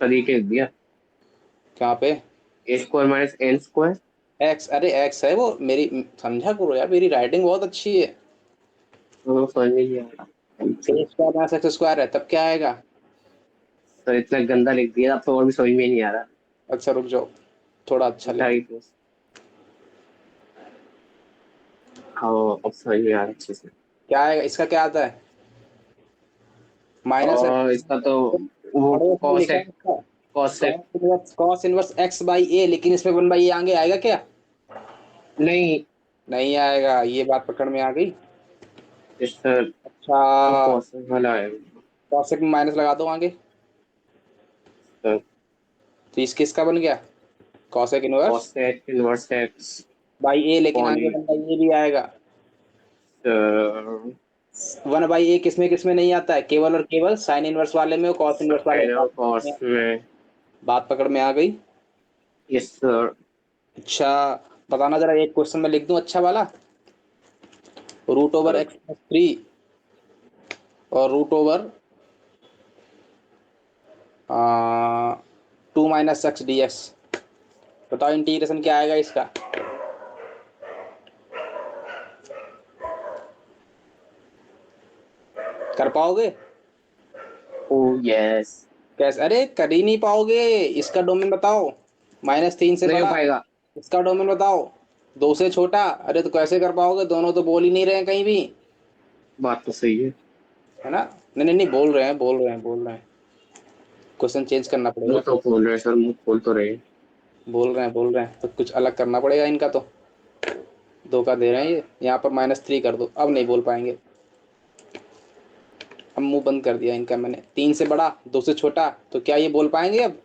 तरीके दिया। कहाँ पे? A square minus N square. X, अरे एक्स है वो मेरी, समझा करो यार, मेरी राइटिंग बहुत अच्छी है। तो समझ में नहीं आ रहा। a² - x² है, तब क्या आएगा? सर इतना गंदा लिख दिया, अब तो और भी समझ में नहीं आ रहा। अच्छा रुक जाओ, थोड़ा अच्छा लिख। ढाई तो। हाँ, अब समझ में आ रहा अच्छे से। क्या आएगा इसका? क्या आता है? माइनस है। और इसका तो वो पढ़ो इसमें कॉस लिखा है। है इसका कॉस है। cos इनवर्स x/a, लेकिन इसमें 1/a आगे आएगा क्या? नहीं। नहीं आएगा, ये बात पकड़ में आ गई। इस सर अच्छा कॉस वाला है। cosec में माइनस लगा दो आगे, सर तो इस किसका बन गया? cosec inverse cos X inverse X by A, लेकिन पॉन आगे ए। 1/a भी आएगा। सर 1/a किसमें किसमें नहीं आता है? केवल और केवल साइन इनवर्स वाले में और कॉस इनवर्स वाले साइन और कॉस में। में। बात पकड़ में आ गई। Yes sir. अच्छा बताना जरा, एक क्वेश्चन में लिख दूं अच्छा वाला। √x+3 और √2 - x dx। बताओ इंटीग्रेशन क्या आएगा इसका? कर पाओगे? ओ यस। कैसे? अरे कर ही नहीं पाओगे। इसका डोमेन बताओ, -3 से नहीं हो बड़ा। पाएगा। इसका डोमेन बताओ, 2 से छोटा। अरे तो कैसे कर पाओगे? दोनों तो बोल ही नहीं रहे हैं कहीं भी, बात तो सही है। है ना? नहीं नहीं नहीं, बोल रहे हैं बोल रहे हैं बोल रहे हैं। क्वेश्चन चेंज करना मुंह पड़ेगा। तो खोल रहे हैं सर, मुंह खोल तो रहे हैं। बोल रहे हैं तो कुछ अलग करना पड़ेगा इनका तो। धोखा दे रहे हैं ये। यहाँ पर -3 कर दो, अब नहीं बोल पाएंगे। अब मुंह बंद कर दिया इनका मैंने। 3 से बड़ा 2 से छोटा, तो क्या ये बोल पाएंगे अब?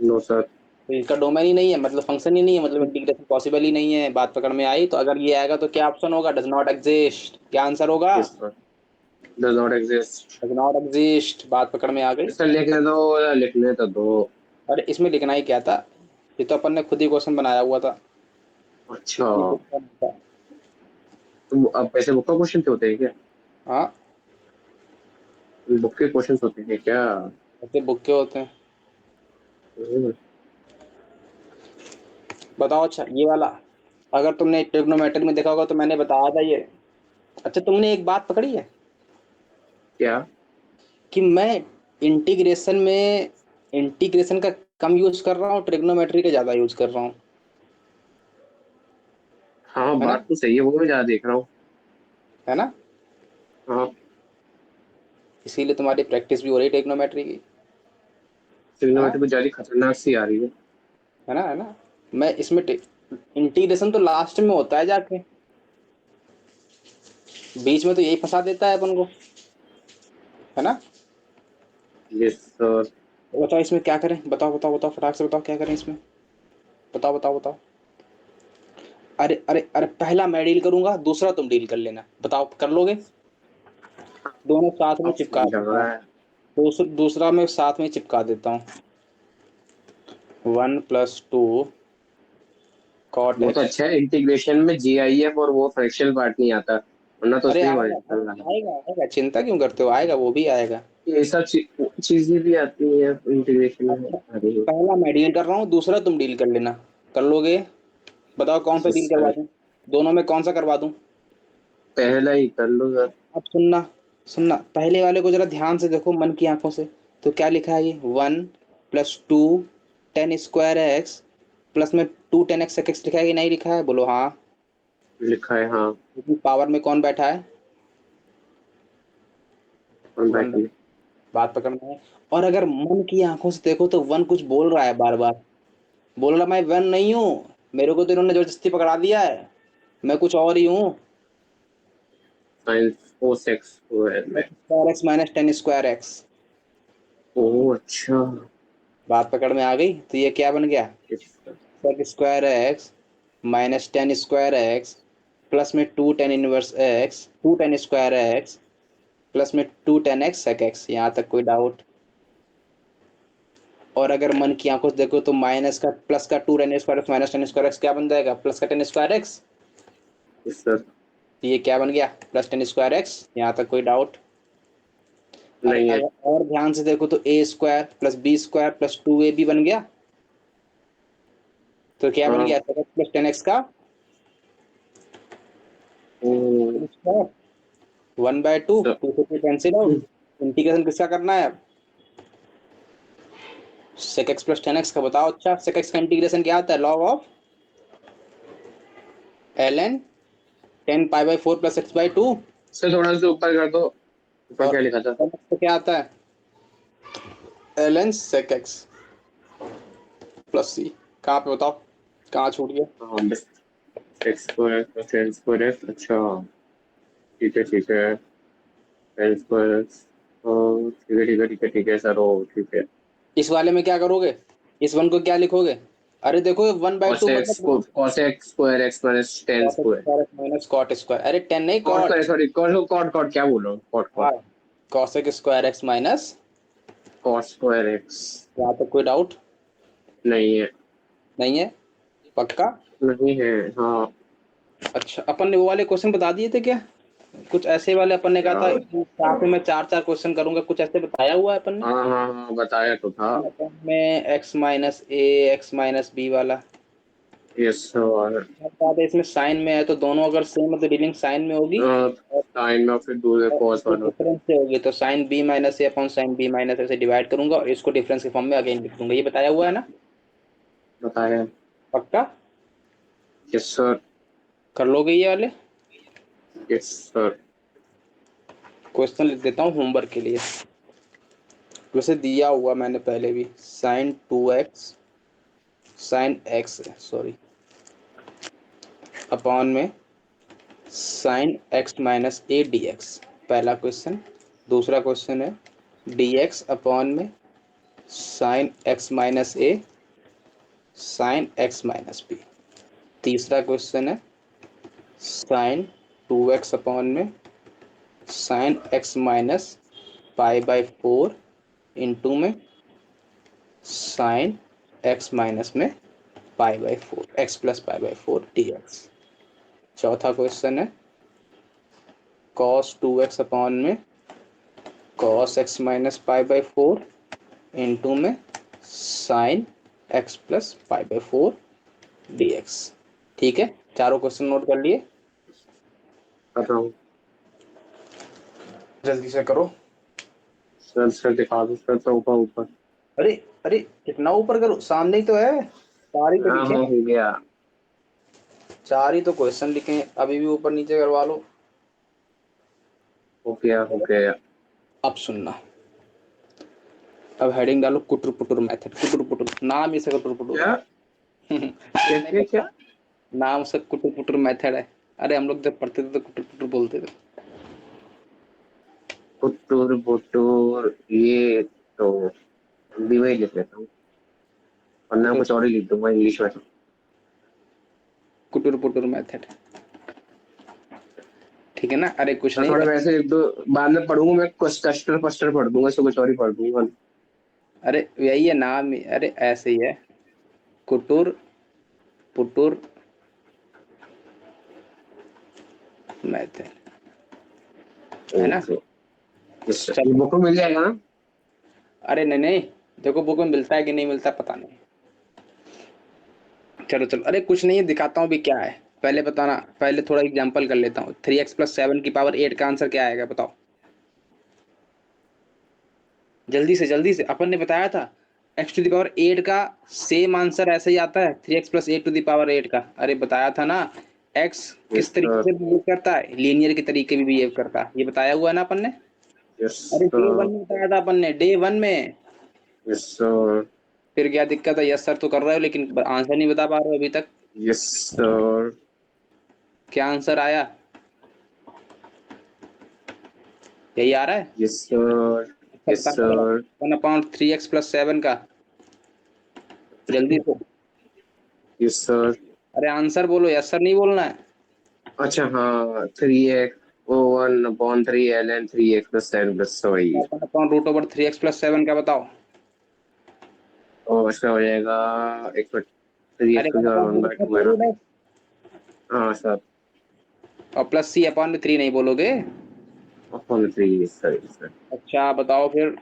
No sir. तो इनका डोमेन ही नहीं है, मतलब फंक्शन ही नहीं है, मतलब इंटीग्रेशन पॉसिबल ही नहीं है। बात पकड़ में आई? तो अगर ये आएगा तो क्या ऑप्शन होगा? Does not exist. क्या आंसर होगा? Yes sir. Does not exist. Does not exist. बात पकड़ में आ गई। सर लिखने दो या लिखने तो दो। अरे इसमें लिखना ही क्या था? ये तो अपन ने खुद ही क्वेश्चन बनाया हुआ था। अच्छा। इसमें लिखना नहीं था। तो अब ऐसे बुक का क्वेश्चन होते हैं क्या? हाँ, बुक के क्वेश्चन होते हैं क्या? ऐसे बुक के होते हैं। हम्म, बताओ अच्छा ये वाला, अगर तुमने ट्रिग्नोमेट्री में देखा होगा तो मैंने बताया था ये। अच्छा तुमने एक बात पकड़ी है क्या? कि मैं इंटीग्रेशन का कम यूज कर रहा हूँ, ट्रिग्नोमेट्री का ज़्यादा यूज कर रहा हूँ। हाँ, है ना, बात तो सही है, वो मैं ज्यादा देख रहा हूँ। है ना। हाँ, इसीलिए तुम्हारी प्रैक्टिस भी हो रही है ट्रिग्नोमेट्री की। हाँ, ट्रिग्नोमेट्री कुछ ज्यादा खतरनाक सी आ रही है। है ना, है ना। मैं इसमें इंटीग्रेशन तो लास्ट में होता है जाके, बीच में तो यही फंसा देता है अपन को, है ना। Yes sir. बताओ इसमें क्या करें, बताओ बताओ बताओ, फटाक से बताओ क्या करें इसमें, बताओ बताओ बताओ। अरे अरे अरे, पहला मैं डील करूंगा, दूसरा तुम डील कर लेना, बताओ कर लोगे। दोनों साथ में अब चिपका सही लग देता रहा हूँ। है। दूसरा मैं साथ में चिपका देता हूँ। 1 + 2 कॉट वो तो एक्स। अच्छा है, इंटीग्रेशन में जीआईएफ और वो फ्रैक्शनल पार्ट नहीं आता, वरना तो अरे उसमें ही आएगा, मजा चल रहा है। आएगा आएगा, चिंता क्यों करते हो, आएगा, वो भी आएगा। ये सब चीजें भी आती है इंटीग्रेशन में। अच्छा, अरे पहला मैं डील कर रहा हूँ, दूसरा तुम डील कर लेना, कर लोगे। बताओ कौन सा डील करवा सर, दूँ, दोनों में कौन सा करवा दूँ। पहला ही कर लो सर। अब सुनना, सुनना पहले वाले को जरा ध्यान से देखो मन की आंखों से। तो क्या लिखा है ये, 1 + 2 10² x प्लस में 2 10 x लिखा है कि नहीं लिखा है, बोलो हाँ। लिखा है हाँ। इसमें पावर में कौन बैठा है, वन बाय 1। टू बात पकड़ना है। और अगर मन की आंखों से देखो तो 1 कुछ बोल रहा है बार बार, बोल रहा मैं 1 नहीं हूँ, मेरे को तो इन्होंने जबरदस्ती पकड़ा दिया है, मैं कुछ और ही हूँ। साइंस ओ सेक्स में। x² - 10²x। ओह अच्छा। बात पकड़ में आ गई, तो ये क्या बन गया, Yes, sir. sec² x -10² x plus में 2 tan−1x 2 tan² x प्लस में 2 tan x sec x। यहाँ तक कोई डाउट। और अगर मन की आंखों से देखो तो माइनस का प्लस का 2 tan² -10² x क्या बन जाएगा, प्लस का 10²x। Yes, sir. तो ये क्या बन गया, +10²x। यहाँ तक कोई डाउट। अरे नहीं है। अगर और ध्यान से देखो तो a² + b² + 2ab बन गया। तो क्या बन हाँ। गया, sec x + 10x का ओ 1/2, सर। 2 से 2 कैंसिल आउट। इंटीग्रेशन किसका करना है अब, sec x + 10x का। बताओ अच्छा, sec x का इंटीग्रेशन क्या आता है, log of ln 10π/4 + x/2। Sir थोड़ा सा ऊपर कर दो। ऊपर और क्या लिखा था? tan x का क्या आता है, ln sec x + c। कहाँ पे बताओ, कहाँ छूट गया। हाँ बस। X square plus n square x. अच्छा ठीक है ठीक है। N square x. ठीक है ठीक है ठीक है ठीक है सर। ओ ठीक है। इस वाले में क्या करोगे, इस 1 को क्या लिखोगे। अरे देखो 1/2 मतलब cos x square x minus ten cos square. x² -cot square, अरे 10 नहीं cot cot। Sorry sorry cot cot cot क्या बोल रहा हूँ? कॉट हाँ, cot cos x² minus. Cos square x. यहाँ तक कोई डाउट नहीं है। नहीं है, पक्का। नहीं है। हाँ अच्छा, अपन ने वो वाले क्वेश्चन बता दिए थे क्या, कुछ ऐसे वाले अपन ने कहा था यार। साथ में मैं 4 4 क्वेश्चन करूंगा, कुछ ऐसे बताया हुआ है अपन ने। हाँ हाँ हाँ बताया तो था। अपन में x-a x-b वाला। Yes sir. अब बात है इसमें साइन में है, तो दोनों अगर सेम है तो डीलिंग साइन में होगी। और साइन में फिर दूसरे कॉस इनकी वाला। डिफरेंस से होगी, तो साइन b-a/sin b- ऐसे डिवाइड करूंगा और इसको डिफरेंस के फॉर्म में अगेन लिख दूंगा, ये बताया हुआ है ना, बताया। पक्का। Yes sir. कर लोगे ये वाले यस सर। क्वेश्चन, लिख देता हूँ होमवर्क के लिए। वैसे दिया हुआ मैंने पहले भी, sin x सॉरी अपॉन में sin x-a dx, पहला क्वेश्चन। दूसरा क्वेश्चन है dx अपॉन में sin x-a sin x-b। तीसरा क्वेश्चन है sin 2x अपॉन में sin x-π/4 इंटू में sin x- में π/4 x + π/4 dx। चौथा क्वेश्चन है cos 2x अपॉन में cos x- π/4 इंटू में sin x + π/4 dx। ठीक है, चारों क्वेश्चन नोट कर लिए, कर रहा हूँ। जल्दी से करो। सर सर दिखा दो सर, तो ऊपर ऊपर। अरे अरे, कितना ऊपर करो, सामने ही तो है, सारी तो हाँ पीछे हाँ है। हो गया। 4 ही तो क्वेश्चन लिखे हैं, अभी भी ऊपर नीचे करवा लो। हो गया। अब सुनना, अब हेडिंग डालो कुटुर पुटुर मेथड। कुटुर पुटुर नाम ही से कुटुर पुटुर क्या है। क्या नाम से कुटुर पुटुर मेथड है। अरे हम लोग जब पढ़ते थे तो कुटुर पुटुर बोलते थे। पुटूर बुटूर, ये तो हिंदी में ही लिख लेता हूँ, वरना कुछ और ही लिख दूंगा इंग्लिश में। कुटुर पुटुर मेथड, ठीक है ना। अरे कुछ मैं नहीं, थोड़ा वैसे एक दो बाद में पढ़ूंगा, मैं कस्टर पस्टर पढ़ दूंगा, इसको कुछ और ही पढ़ दूंगा। अरे यही है नाम ही, अरे ऐसे ही है, कुटुर पुटुर मेथड, है ना। ओके, चलो, बुक में मिल जाएगा ना? अरे नहीं नहीं, देखो बुक में मिलता है कि नहीं मिलता पता नहीं। चलो चलो, अरे कुछ नहीं है, दिखाता हूँ भी क्या है। पहले बताना, पहले थोड़ा एग्जांपल कर लेता हूँ। 3x+7 की पावर 8 का आंसर क्या आएगा बताओ। जल्दी से, अपन ने बताया था x⁸8 का सेम आंसर ऐसे ही आता है 3x+8 का। अरे बताया था ना, x यस किस तरीके सर, से बिहेव करता है, लीनियर के तरीके भी बिहेव करता है, ये बताया हुआ है ना अपन ने। यस अरे डे सर, वन में बताया था अपन ने, डे वन में। यस सर, फिर क्या दिक्कत है, यस सर तो कर रहे हो लेकिन आंसर नहीं बता पा रहे हो अभी तक। यस सर, क्या आंसर आया, यही आ रहा है। यस सर, अच्छा यस बताना जरा, सर, 1/3x+7 का, जल्दी से। Yes sir. अरे आंसर बोलो, यस सर नहीं बोलना है। अच्छा हाँ, 3x (1/3 ln 3x+7 sorry. 1/√3x+7 का बताओ। और इसका हो जाएगा एक मिनट, थ्री अरे x to power one by two है ना? 1/√3 हाँ सर, और +c/3 नहीं बोलोगे। अपॉन 3, सही सर। अच्छा बताओ फिर,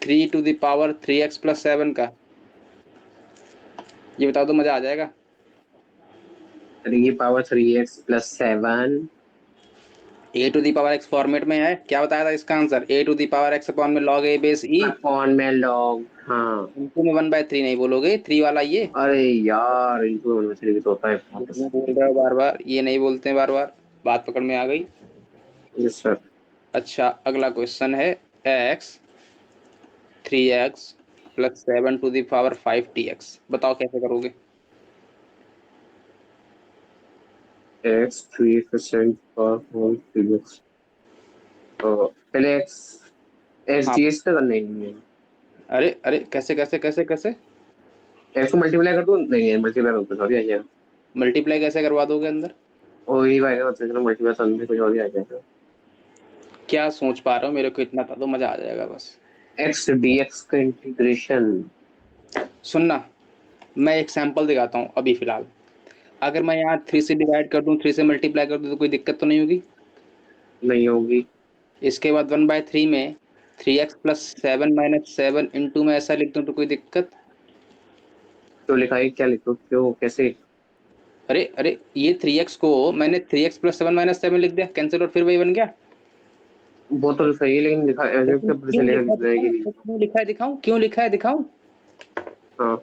3 to the power 3x+7 का, ये बताओ तो मजा आ जाएगा। 3 पावर 3x+7 a⁴ फॉर्मेट में है, क्या बताया था इसका आंसर, a⁴x अपॉन में log a base e, upon में लॉग, हाँ। इनटू में 1/3 नहीं बोलोगे, 3 वाला ये। अरे यार, इनको मछली भी तो होता है जितना वापस। बोल रहे हो बार बार, ये नहीं बोलते हैं बार बार, बात पकड़ में आ गई। Yes sir. अच्छा अगला क्वेश्चन है, x 3x+7 to the power 5tx, बताओ कैसे करोगे। एक्स 3% का होल फिजिक्स, पहले एक्स एक्स हाँ, जी एस का नहीं है। अरे अरे कैसे कैसे कैसे कैसे एक्स को मल्टीप्लाई कर दूं, नहीं है मल्टीप्लाई कर दूं, सॉरी आ जाएगा। मल्टीप्लाई कैसे करवा दोगे अंदर। ओ ही आएगा, मतलब चलो मल्टीप्लाई समझे कुछ और ही आ जाएगा। क्या सोच पा रहे हो, मेरे को इतना था तो मजा आ जाएगा बस। एक्स डी एक्स का इंटीग्रेशन। सुनना, मैं एक सैंपल दिखाता हूँ अभी फिलहाल। अगर मैं यहाँ 3 से डिवाइड कर दूँ, 3 से मल्टीप्लाई कर दूँ तो कोई दिक्कत तो नहीं होगी। नहीं होगी। इसके बाद 1/3 में 3x+7 - 7 इंटू में ऐसा लिख दूँ तो कोई दिक्कत। तो लिखा है क्या, लिखो क्यों कैसे? अरे अरे, ये 3x को मैंने 3x+7 - 7 लिख दिया, कैंसिल और फिर वही बन गया। वो तो सही है, लेकिन लिखा ऐसे लेकिन कब से क्यों लिखा रहेगी दिखाऊं, नहीं। तो क्यों लिखा है दिखाऊं, क्यों लिखा है दिखाऊं। हाँ।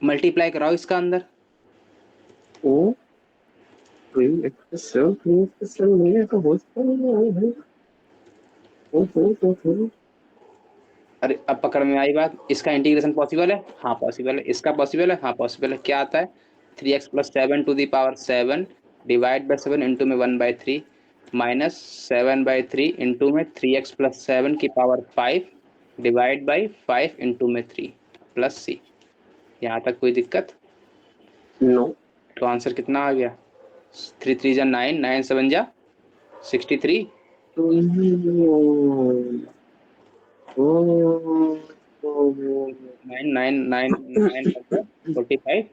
मल्टीप्लाई कराओ इसका अंदर। ओ 3x+7 नहीं है तो हो सकता है। ओ अरे अब पकड़ में आई बात, इसका इंटीग्रेशन पॉसिबल है, हाँ पॉसिबल है, इसका पॉसिबल है, हाँ पॉसिबल है। क्या आता है, 3x+7 to the power 7 /7 into में 1/3 -7/3 इंटू में 3x+7 की पावर 5 /5 इंटू में 3 प्लस c। यहाँ तक कोई दिक्कत। नो। तो आंसर कितना आ गया, 3 3 जा 9, 9 7 जा 63। Nine nine nine nine 45।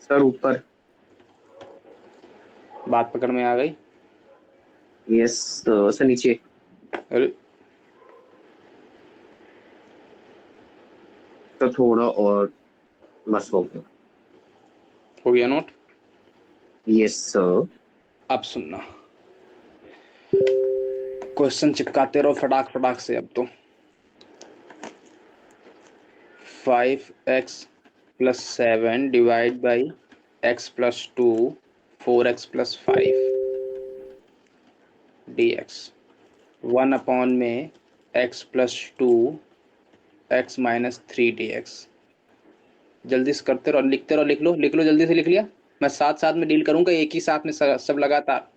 Sir ऊपर। बात पकड़ में आ गई। यस सर नीचे। अरे तो थोड़ा और, बस हो गया। हो गया नोट। Yes sir. अब सुनना, क्वेश्चन चिपकाते रहो फटाक फटाक से। अब तो 5x plus 7 divide by x plus 2 4x plus 5 dx 1 upon में x plus 2 x minus 3 dx। जल्दी से करते रहो, लिखते रहो, लिख लो जल्दी से। लिख लिया? मैं साथ साथ में डील करूंगा, एक ही साथ में सब लगातार।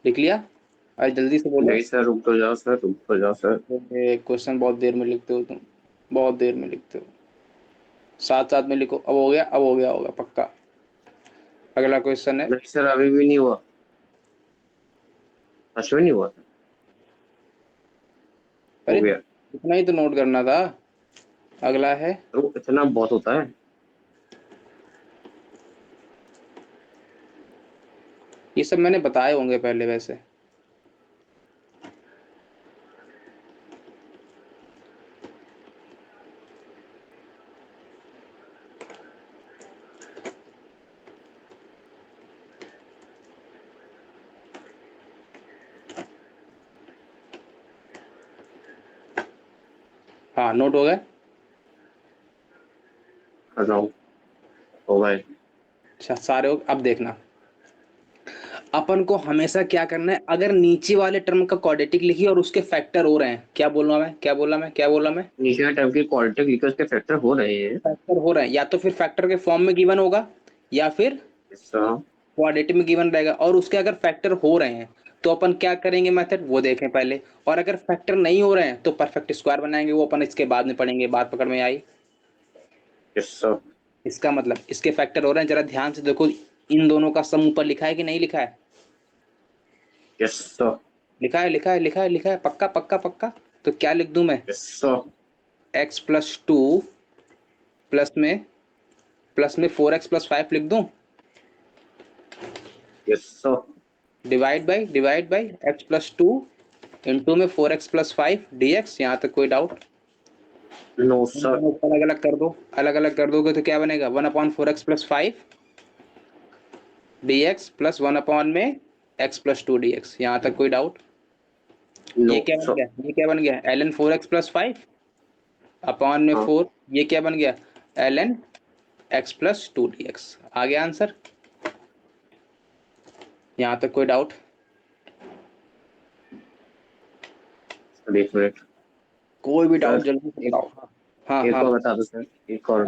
लिख लिया? अरे जल्दी से बोलो। नहीं सर, रुक तो जाओ सर, रुक तो जाओ सर। क्वेश्चन बहुत देर में लिखते हो तुम, बहुत देर में लिखते हो। साथ साथ में लिखो। अब हो गया, अब हो गया, होगा पक्का। अगला क्वेश्चन है। नहीं सर, अभी भी नहीं हुआ, सच में नहीं हुआ। हो अरे गया। इतना ही तो नोट करना था। अगला है, तो इतना बहुत होता है। ये सब मैंने बताए होंगे पहले वैसे। हाँ, नोट हो गए? कर रहा हूँ, हो गए। अच्छा, सारे हो। अब देखना, अपन को हमेशा क्या करना है, अगर नीचे वाले टर्म का क्वाड्रेटिक लिखी और उसके फैक्टर हो रहे हैं, क्या बोलना मैं, क्या बोला मैं, क्या बोला मैं? नीचे का टर्म की क्वाड्रेटिक लिखकर उसके फैक्टर हो रहे हैं। फैक्टर हो रहे हैं, या तो फिर फैक्टर के फॉर्म में गिवन होगा या फिर ऐसा। क्वाड्रेटिक में गिवन रहेगा। और उसके अगर फैक्टर हो रहे हैं तो अपन क्या करेंगे, मेथड वो देखें पहले। और अगर फैक्टर नहीं हो रहे हैं तो परफेक्ट स्क्वायर बनाएंगे, वो अपन इसके बाद में पढ़ेंगे। बात पकड़ में आई? ऐसा। इसका मतलब इसके फैक्टर हो रहे हैं, जरा ध्यान से देखो। इन दोनों का सम ऊपर लिखा है कि नहीं लिखा है? ऐसा। लिखा है, लिखा है, लिखा है, लिखा है, पक्का पक्का पक्का। तो क्या लिख दूं मैं? ऐसा। x प्लस 2 प्लस में 4x प्लस 5 लिख दूं, ऐसा। Divide by x plus 2 into में 4x प्लस 5 dx। यहाँ तक कोई डाउट? No sir. अलग अलग कर दो, अलग अलग कर दोगे तो क्या बनेगा? 1/4x प्लस 5 dx प्लस 1 में x प्लस 2 dx। यहाँ तक कोई डाउट? नो ये क्या बन सर। गया, ये क्या बन गया? ln 4x प्लस 5 अपॉन में हाँ। 4। ये क्या बन गया? ln x plus 2 dx। आ गया आंसर? यहाँ तक कोई डाउट? एक मिनट कोई भी डाउट सर। जल्दी से एक बताओ। हाँ एक हाँ। और बता दो सर, एक और।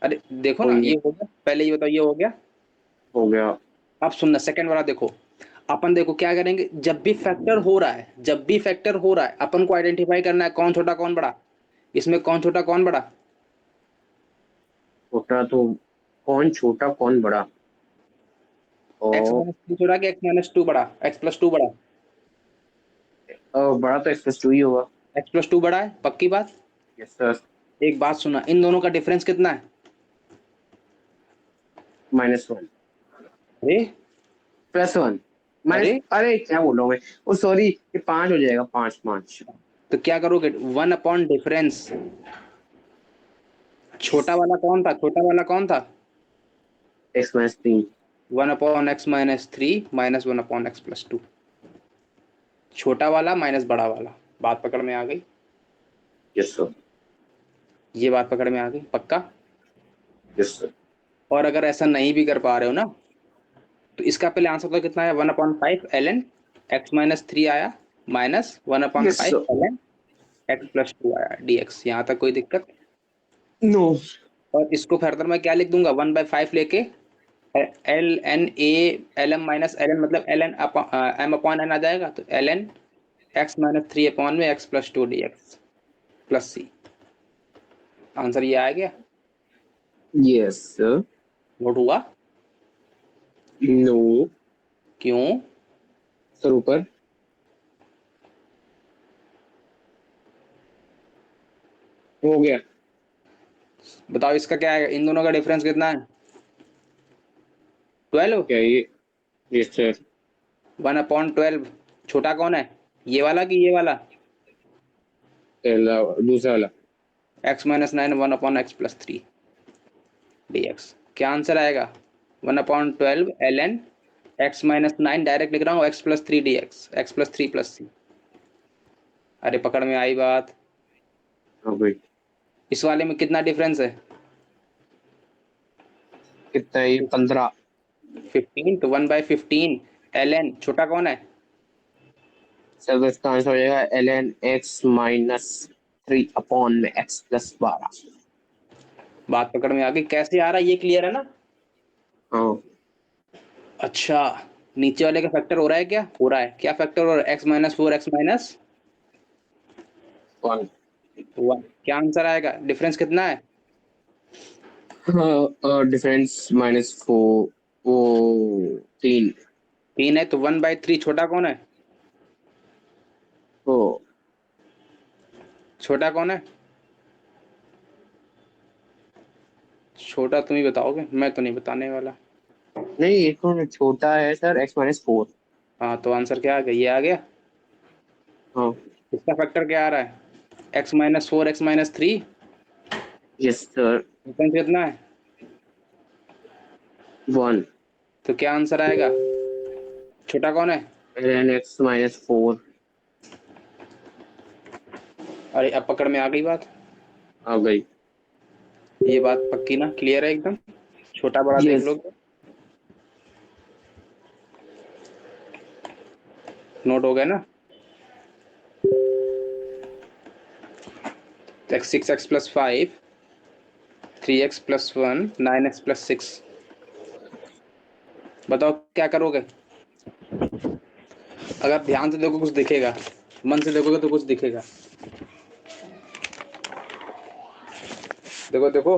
अरे देखो ना, कोई। ये हो गया, पहले ये बताओ, ये हो गया। हो गया। अब सुनना, सेकंड वाला देखो। अपन देखो क्या करेंगे, जब भी फैक्टर हो रहा है, जब भी फैक्टर हो रहा है, अपन को आइडेंटिफाई करना है कौन छोटा कौन बड़ा। इसमें कौन छोटा कौन बड़ा? छोटा तो कौन छोटा कौन बड़ा? एक्स और माइनस थ्री छोटा कि एक्स माइनस टू बड़ा, एक्स प्लस टू बड़ा? बड़ा तो एक्स टू ही होगा। एक्स प्लस टू बड़ा है, पक्की बात? Yes sir. एक बात सुना, इन दोनों का डिफरेंस कितना है? -1 अरे +1 माइनस, अरे, अरे क्या बोल रहा हूँ मैं। ओ सॉरी, ये 5 हो जाएगा, 5 5। तो क्या करोगे? 1 अपॉन डिफरेंस। छोटा वाला कौन था, छोटा वाला कौन था? x-3। 1/x-3 minus 1/x+2। छोटा वाला माइनस बड़ा वाला। बात पकड़ में आ गई? Yes sir. ये बात पकड़ में आ गई पक्का? Yes sir. और अगर ऐसा नहीं भी कर पा रहे हो ना, तो इसका पहले आंसर तो कितना आया? 1/5 ln x-3 आया, minus 1/5 yes sir. ln x+2 आया dx। यहाँ तक कोई दिक्कत? नो। और इसको फर्दर मैं क्या लिख दूंगा? 1/5 लेके L N A L M minus L N, मतलब L N M upon N आ जाएगा। तो ln x-3 अपॉन में x+2 dx प्लस सी। आंसर ये आ गया? Yes sir. नोट हुआ? नो क्यों? सर, ऊपर। हो गया। बताओ इसका क्या है, इन दोनों का डिफरेंस कितना है? 12। क्या ये? Yes sir. 1/12। छोटा कौन है, ये वाला कि ये वाला? पहला, दूसरा वाला। x-9 1/x+3 dx। क्या आंसर आएगा? 1/12 ln x-9, डायरेक्ट लिख रहा हूँ, x+3 dx, x+3 प्लस सी। अरे पकड़ में आई बात? हाँ भाई। इस वाले में कितना डिफरेंस है? कितना है? 15। 15, तो 1/15 ln छोटा कौन है? सर इसका आंसर हो जाएगा ln x-3 में x+12। बात पकड़ में आ गई, कैसे आ रहा है ये क्लियर है ना? हाँ। अच्छा, नीचे वाले का फैक्टर हो रहा है क्या? हो रहा है। क्या फैक्टर हो रहा है? x-4 x-1। 1। क्या आंसर आएगा? डिफरेंस कितना है? डिफरेंस -4, वो 3। 3 है, तो 1/3 छोटा कौन है? तो छोटा कौन है? छोटा तुम ही बताओगे, मैं तो नहीं बताने वाला। नहीं, एक तो छोटा है सर, x-4। हाँ, तो आंसर क्या आ गया? ये आ गया। हाँ। इसका फैक्टर क्या आ रहा है? x-4 x-3। Yes sir. Difference कितना है? 1। तो क्या आंसर आएगा? छोटा कौन है? ln x-4। अरे अब पकड़ में आ गई बात। आ गई। ये बात पक्की ना? क्लियर है एकदम? छोटा बड़ा देख यस। लो, नोट हो गया ना? x6x+5, 3x+1, 9x+6। बताओ क्या करोगे? अगर ध्यान से देखो कुछ दिखेगा, मन से देखोगे तो कुछ दिखेगा। देखो देखो,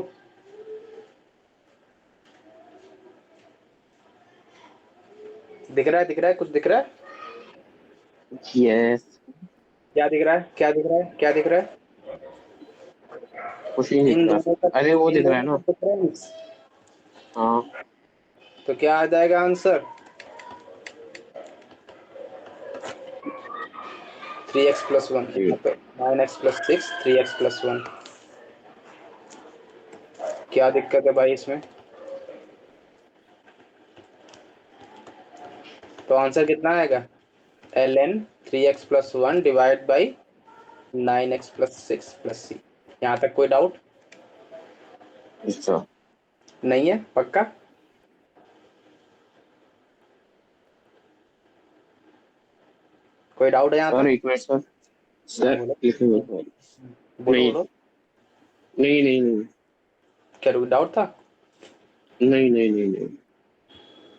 दिख रहा है? दिख रहा है? कुछ दिख रहा है? यस। क्या दिख रहा है? क्या दिख रहा है? क्या दिख रहा है? कुछ नहीं दिख इन रहा। दोनों का, अरे वो इन दिख रहा है दोनों का ना। डिफरेंस। हाँ। तो क्या आ जाएगा आंसर? 3x+1, यहाँ पे 9x+6, 3x+1। क्या दिक्कत है भाई इसमें? तो आंसर कितना आएगा? ln 3x+1 divide by 9x+6+c। यहाँ तक कोई डाउट अच्छा नहीं है? पक्का? कोई डाउट है यहाँ सर, तक? एक मिनट सर। सर बोलो एक मिनट। बोलो नहीं बोलो। नहीं नहीं नहीं क्या डाउट था? नहीं नहीं नहीं नहीं।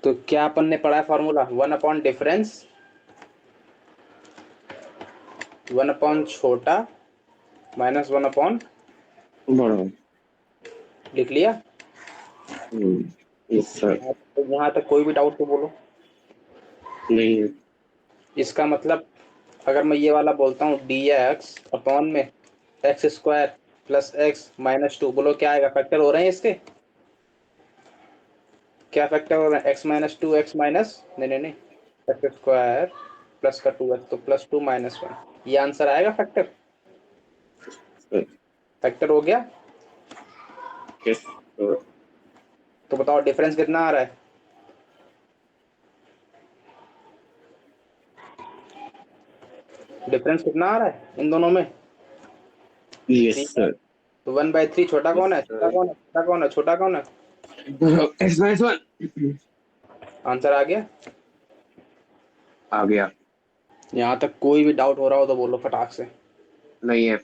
तो क्या अपन ने पढ़ा है फॉर्मूला? 1 अपॉन डिफरेंस, 1 अपॉन छोटा, -1 अपॉन। बड़ा। लिख लिया? Yes sir. यहाँ तक कोई भी डाउट तो बोलो। नहीं है। इसका मतलब अगर मैं ये वाला बोलता हूँ dx/x² + x-2, बोलो क्या आएगा? फैक्टर हो रहे हैं इसके? क्या फैक्टर हो रहा है? x-2 x माइनस, नहीं नहीं नहीं, x² प्लस का 2x, तो +2 -1। ये आंसर आएगा फैक्टर? सर। फैक्टर हो गया? Yes sir. तो बताओ डिफरेंस कितना आ रहा है? डिफरेंस कितना आ रहा है इन दोनों में? यस 3 है। सर। तो 1/3 छोटा यस कौन है? छोटा सर। कौन है? छोटा कौन है? छोटा कौन है? x-1 आंसर आ गया? आ गया। यहाँ तक कोई भी डाउट हो रहा हो तो बोलो फटाक से। नहीं है।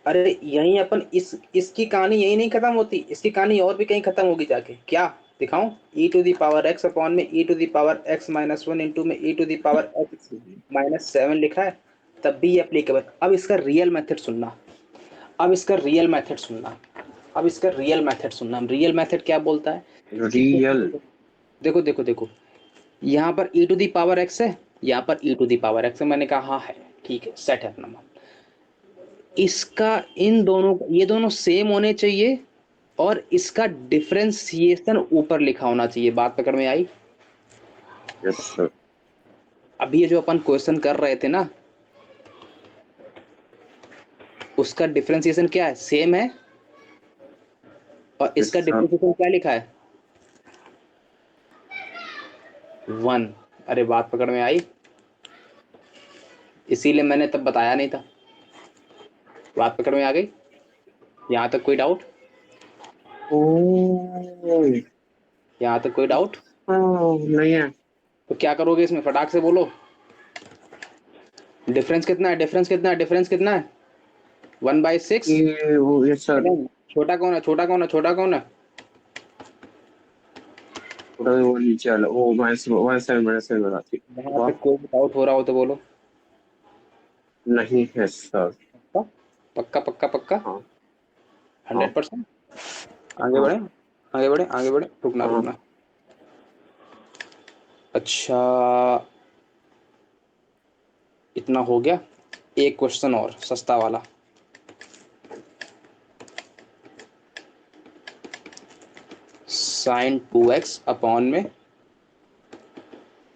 अरे यहीं अपन इसकी कहानी यही नहीं खत्म होती, इसकी कहानी और भी कहीं खत्म होगी जाके। क्या दिखाऊं? e⁻x में e⁻x-1 इंटू में e⁻x-7 लिखा है, तब भी ये एप्लीकेबल। अब इसका रियल मेथड सुनना, अब इसका रियल मेथड सुनना, अब इसका रियल मेथड सुनना। रियल मेथड क्या बोलता है कि रियल। देखो देखो देखो, यहाँ पर e⁻x है, यहाँ पर e⁻x है। मैंने कहा हाँ है, ठीक है, सेट है अपना। इसका इन दोनों, ये दोनों सेम होने चाहिए और इसका डिफरेंशिएशन ऊपर लिखा होना चाहिए। बात पकड़ में आई? Yes sir. अभी ये जो अपन क्वेश्चन कर रहे थे ना, उसका डिफरेंशिएशन क्या है? सेम है। और यस इसका सर। डिफरेंशिएशन क्या लिखा है? 1। अरे बात पकड़ में आई? इसीलिए मैंने तब बताया नहीं था। बात पकड़ में आ गई? यहाँ तक कोई डाउट? ओ यहाँ तक कोई डाउट? नहीं है। तो क्या करोगे इसमें, फटाक से बोलो। डिफरेंस कितना है, डिफरेंस कितना है, डिफरेंस कितना है? 1/6। ये वो ये सर छोटा कौन है, छोटा कौन है, छोटा कौन है? थोड़ा वो नीचे वाला वो -1/7 बनाती। यहाँ वाह तक कोई डाउट हो रहा हो तो बोलो। नहीं है सर। पक्का पक्का पक्का पक्का? हाँ 100%। आगे हाँ बढ़े, आगे बढ़े, आगे बढ़े, रुकना हाँ रुकना। अच्छा, इतना हो गया। एक क्वेश्चन और सस्ता वाला। साइन 2x अपॉन में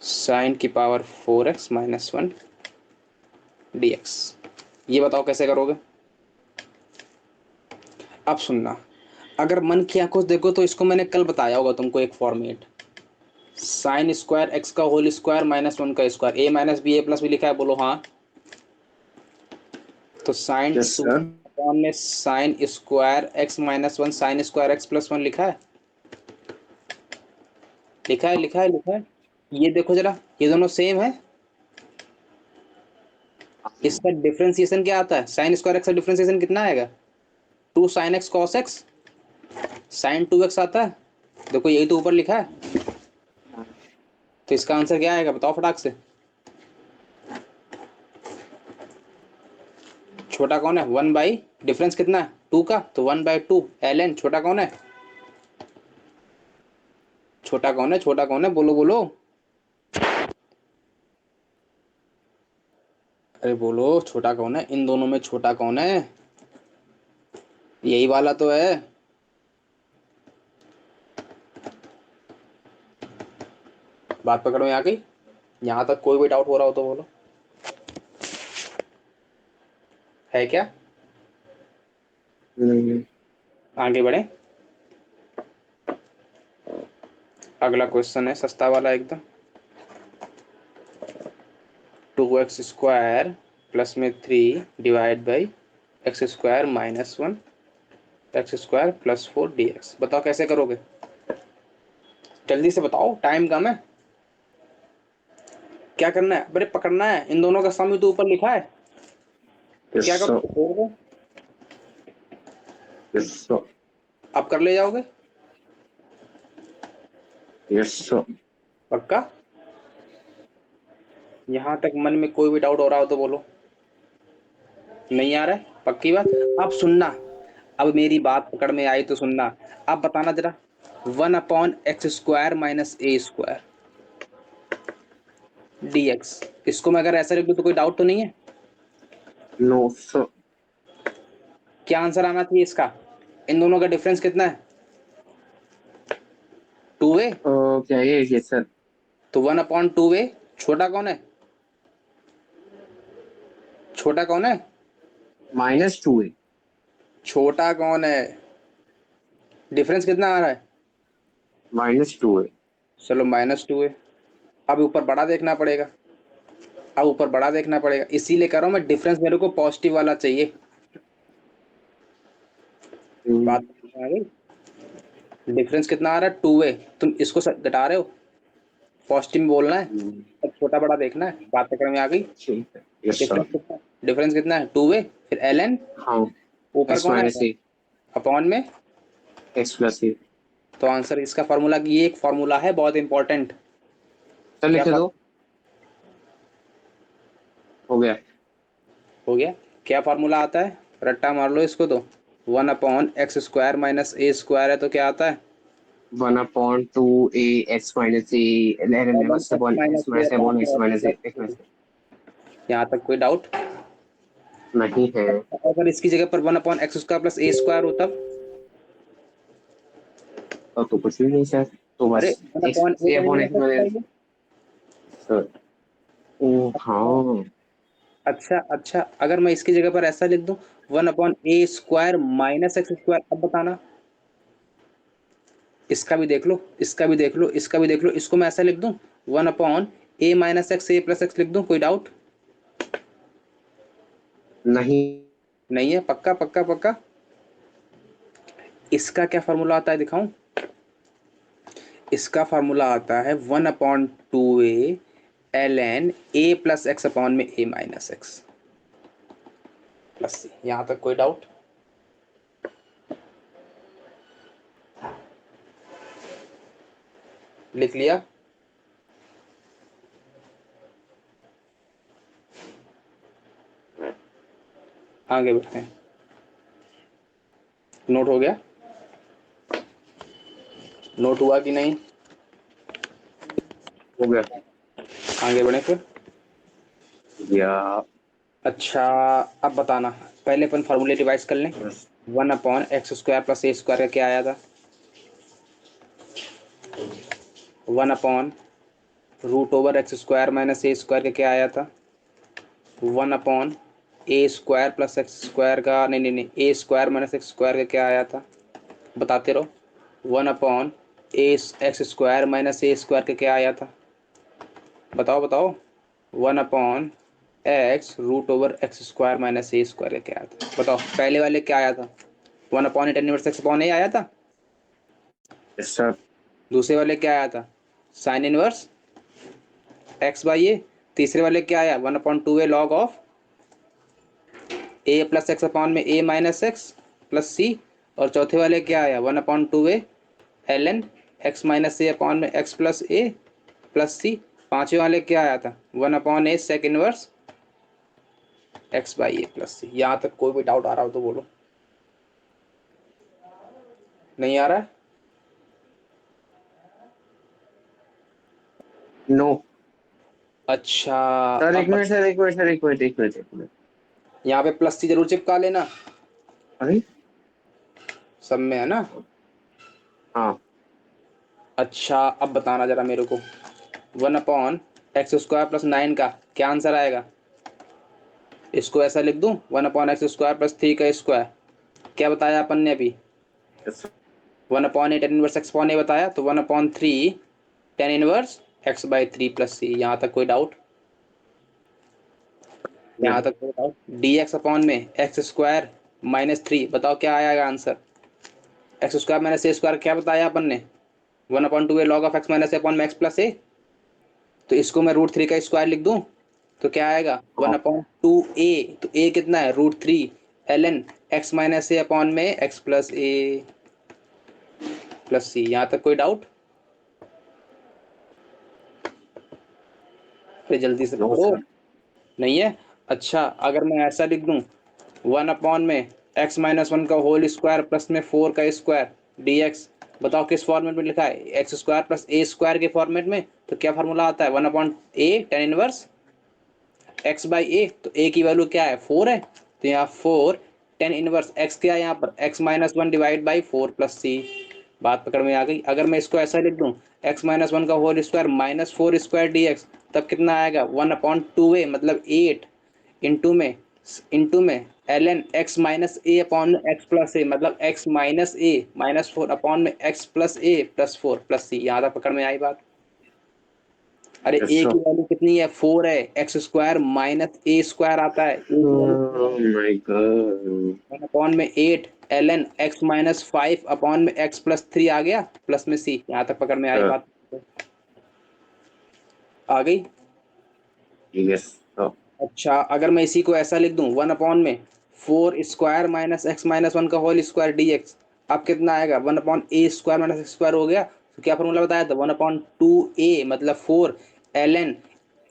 साइन की पावर 4x माइनस 1 dx। ये बताओ कैसे करोगे। अब सुनना, अगर मन की आंखों से देखो तो इसको मैंने कल बताया होगा तुमको, एक फॉर्मेट। साइन स्क्वायर एक्स का होल स्क्वायर माइनस 1 का स्क्वायर, ए माइनस बी ए प्लस बी लिखा है, बोलो हाँ। तो साइन यस 2 सर। अपॉन में sign square x minus 1 sign square x plus 1 लिखा है, लिखा है, लिखा है, लिखा है। ये देखो जरा, ये दोनों सेम है। इसका डिफरेंशिएशन क्या आता है, साइन स्क्वायर एक्स का डिफरेंशिएशन कितना आएगा? 2 sine x cos x, sine 2x आता है। देखो यही तो ऊपर लिखा है। तो इसका आंसर क्या आएगा बताओ फटाक से। छोटा कौन है, 1/, डिफरेंस कितना है 2 का, तो 1/2 ln। छोटा कौन है, छोटा कौन है, छोटा कौन है, बोलो बोलो। अरे बोलो, छोटा कौन है इन दोनों में, छोटा कौन है? यही वाला तो है। बात पकड़ में आ गई? यहाँ तक कोई भी डाउट हो रहा हो तो बोलो। है क्या? नहीं आगे बढ़े। अगला क्वेश्चन है सस्ता वाला एकदम। 2x स्क्वायर प्लस में 3 divide by x square minus 1 x square plus 4 dx। बताओ कैसे करोगे, जल्दी से बताओ, टाइम कम है। क्या करना है, बड़े पकड़ना है, इन दोनों का सम तो ऊपर लिखा है। तो यस क्या सर। करोगे, छोड़ दो। Yes sir. अब कर ले जाओगे? Yes sir. पक्का? यहाँ तक मन में कोई भी डाउट हो रहा हो तो बोलो। नहीं आ रहा है, पक्की बात। अब सुनना, अब मेरी बात पकड़ में आई तो सुनना। अब बताना जरा, 1/x² माइनस ए स्क्वायर dx, इसको मैं अगर ऐसा लिख दूं तो कोई डाउट तो नहीं है? No sir. क्या आंसर आना चाहिए इसका? इन दोनों का डिफरेंस कितना है, 2a। क्या ये सर तो 1/2a। छोटा कौन है, छोटा कौन है, -2 है। छोटा कौन है? डिफरेंस कितना आ रहा है? -2 है। चलो -2 है। अब ऊपर बड़ा देखना पड़ेगा, अब ऊपर बड़ा देखना पड़ेगा, इसीलिए कह रहा हूं मैं, डिफरेंस मेरे को पॉजिटिव वाला चाहिए। बात समझ में आ गई? डिफरेंस कितना आ रहा है, 2a। तुम इसको घटा रहे हो, पॉजिटिव में बोलना है, अब छोटा बड़ा देखना है। बात पकड़ में आ गई? ठीक है। Yes difference sir. कितना, डिफरेंस कितना है, 2a, फिर ln, हाँ ऊपर x कौन माइनस आएगा, ए अपॉन में। x प्लस ए। तो आंसर इसका फार्मूला, ये एक फार्मूला है बहुत इंपॉर्टेंट। सर क्या लिखे दो। हो गया। हो गया? क्या फार्मूला आता है, रट्टा मार लो इसको तो। 1/x² माइनस ए स्क्वायर है तो क्या आता है, 1/2 a x minus A ln ln x x upon minus x A minus upon upon x minus A x x। Minus यहाँ तक कोई डाउट? नहीं है। अगर इसकी जगह पर 1/x² प्लस ए स्क्वायर हो तब? तो कुछ भी नहीं सर, तो अरे बस one x upon A a तो नहीं अपॉन हो x सकता माइनस ये? सर। ओ हाँ। अच्छा अच्छा, अगर मैं इसकी जगह पर ऐसा लिख दूं, 1/a² माइनस x², अब बताना। इसका भी देख लो, इसका भी देख लो, इसका भी देख लो, इसको मैं ऐसा लिख दूं, 1/a माइनस एक्स ए प्लस एक्स लिख दूं, कोई डाउट? नहीं। नहीं है, पक्का पक्का पक्का? इसका क्या फार्मूला आता है दिखाऊं? इसका फार्मूला आता है 1/2a ln a plus X upon में a माइनस एक्स प्लस सी। यहां तक कोई डाउट? लिख लिया? आगे बढ़ते हैं। नोट हो गया? नोट हुआ कि नहीं? हो गया। आगे बढ़े फिर। या अच्छा, अब बताना, पहले अपन फार्मूले डिवाइस कर लें। 1/x² प्लस a स्क्वायर का क्या आया था? 1/√x² माइनस a स्क्वायर का क्या आया था? 1/a² प्लस एक्स स्क्वायर का नहीं, a square minus x square का क्या आया था? बताते रहो। 1/x² माइनस a स्क्वायर का क्या आया था? बताओ बताओ। 1/x√x² माइनस a स्क्वायर का क्या आया था? बताओ, पहले वाले क्या आया था? 1/tan−1x/a आया था। सर दूसरे वाले क्या आया था? sin−1 x/a। तीसरे वाले क्या आया? 1/2a log of a plus X upon में a माइनस एक्स प्लस सी। और चौथे वाले क्या आया? 1/2a ln x minus a upon में x प्लस a प्लस सी। पांचवें वाले क्या आया था? 1/a sec inverse x/a plus सी। यहाँ तक कोई भी डाउट आ रहा हो तो बोलो। नहीं आ रहा है? नो अच्छा, सर, अब एक मिनट सर, एक मिनट सर, एक मिनट, एक मिनट, एक मिनट। यहाँ पे प्लस सी जरूर चिपका लेना, अरे सब में है ना? हाँ अच्छा, अब बताना जरा मेरे को, 1/x² प्लस 9 का क्या आंसर आएगा? इसको ऐसा लिख दूं, 1/x² प्लस 3 का स्क्वायर। क्या बताया अपन ने अभी? yes, 1/a tan inverse x upon a बताया, तो 1/3 tan इनवर्स x/3 प्लस सी। यहाँ तक कोई डाउट? या यहाँ तक कोई डाउट? dx अपॉन में x² माइनस 3, बताओ क्या आएगा आंसर? x² माइनस a² क्या बताया अपन ने? 1/2a log of x minus a upon में x प्लस a। तो इसको मैं √3 का स्क्वायर लिख दूं तो क्या आएगा? हाँ 1/2a, तो a कितना है? √3 ln x minus a upon में x प्लस a प्लस सी। यहाँ तक कोई डाउट? फिर जल्दी से नो पकड़ो। सर। नहीं है? अच्छा, अगर मैं ऐसा लिख दूं, 1/में x-1 का होल स्क्वायर प्लस में 4 का स्क्वायर dx। बताओ किस फॉर्मेट में लिखा है? x² प्लस a स्क्वायर के फॉर्मेट में। तो क्या फार्मूला आता है? 1/a tan inverse x/a। तो a की वैल्यू क्या है? 4 है, तो यहाँ 4 tan इनवर्स x क्या है यहाँ पर? x-1 डिवाइड बाई 4 प्लस सी। बात पकड़ में आ गई? अगर मैं इसको ऐसा लिख दूं, x-1 का whole square minus 4 square dx, तब कितना आएगा? 1/2a मतलब 8 इंटू में ln x minus a upon में x प्लस a मतलब x minus a minus 4 upon में x plus a plus 4 plus सी। यहाँ तक पकड़ में आई बात? अरे यस a सर। की वैल्यू कितनी है? 4 है। x² माइनस a स्क्वायर आता है, a की value oh my God. 1 upon में 8 ln x माइनस 5 अपॉन में x प्लस 3 आ गया प्लस में c। यहाँ तक पकड़ में आई बात? आ गई? Yes sir. अच्छा, अगर मैं इसी को ऐसा लिख दूं, 1/4 स्क्वायर माइनस x माइनस 1 का होल स्क्वायर dx, अब कितना आएगा? 1/a² माइनस एक्स स्क्वायर हो गया। तो क्या फॉर्मूला बताया था? 1/2a मतलब 4 ln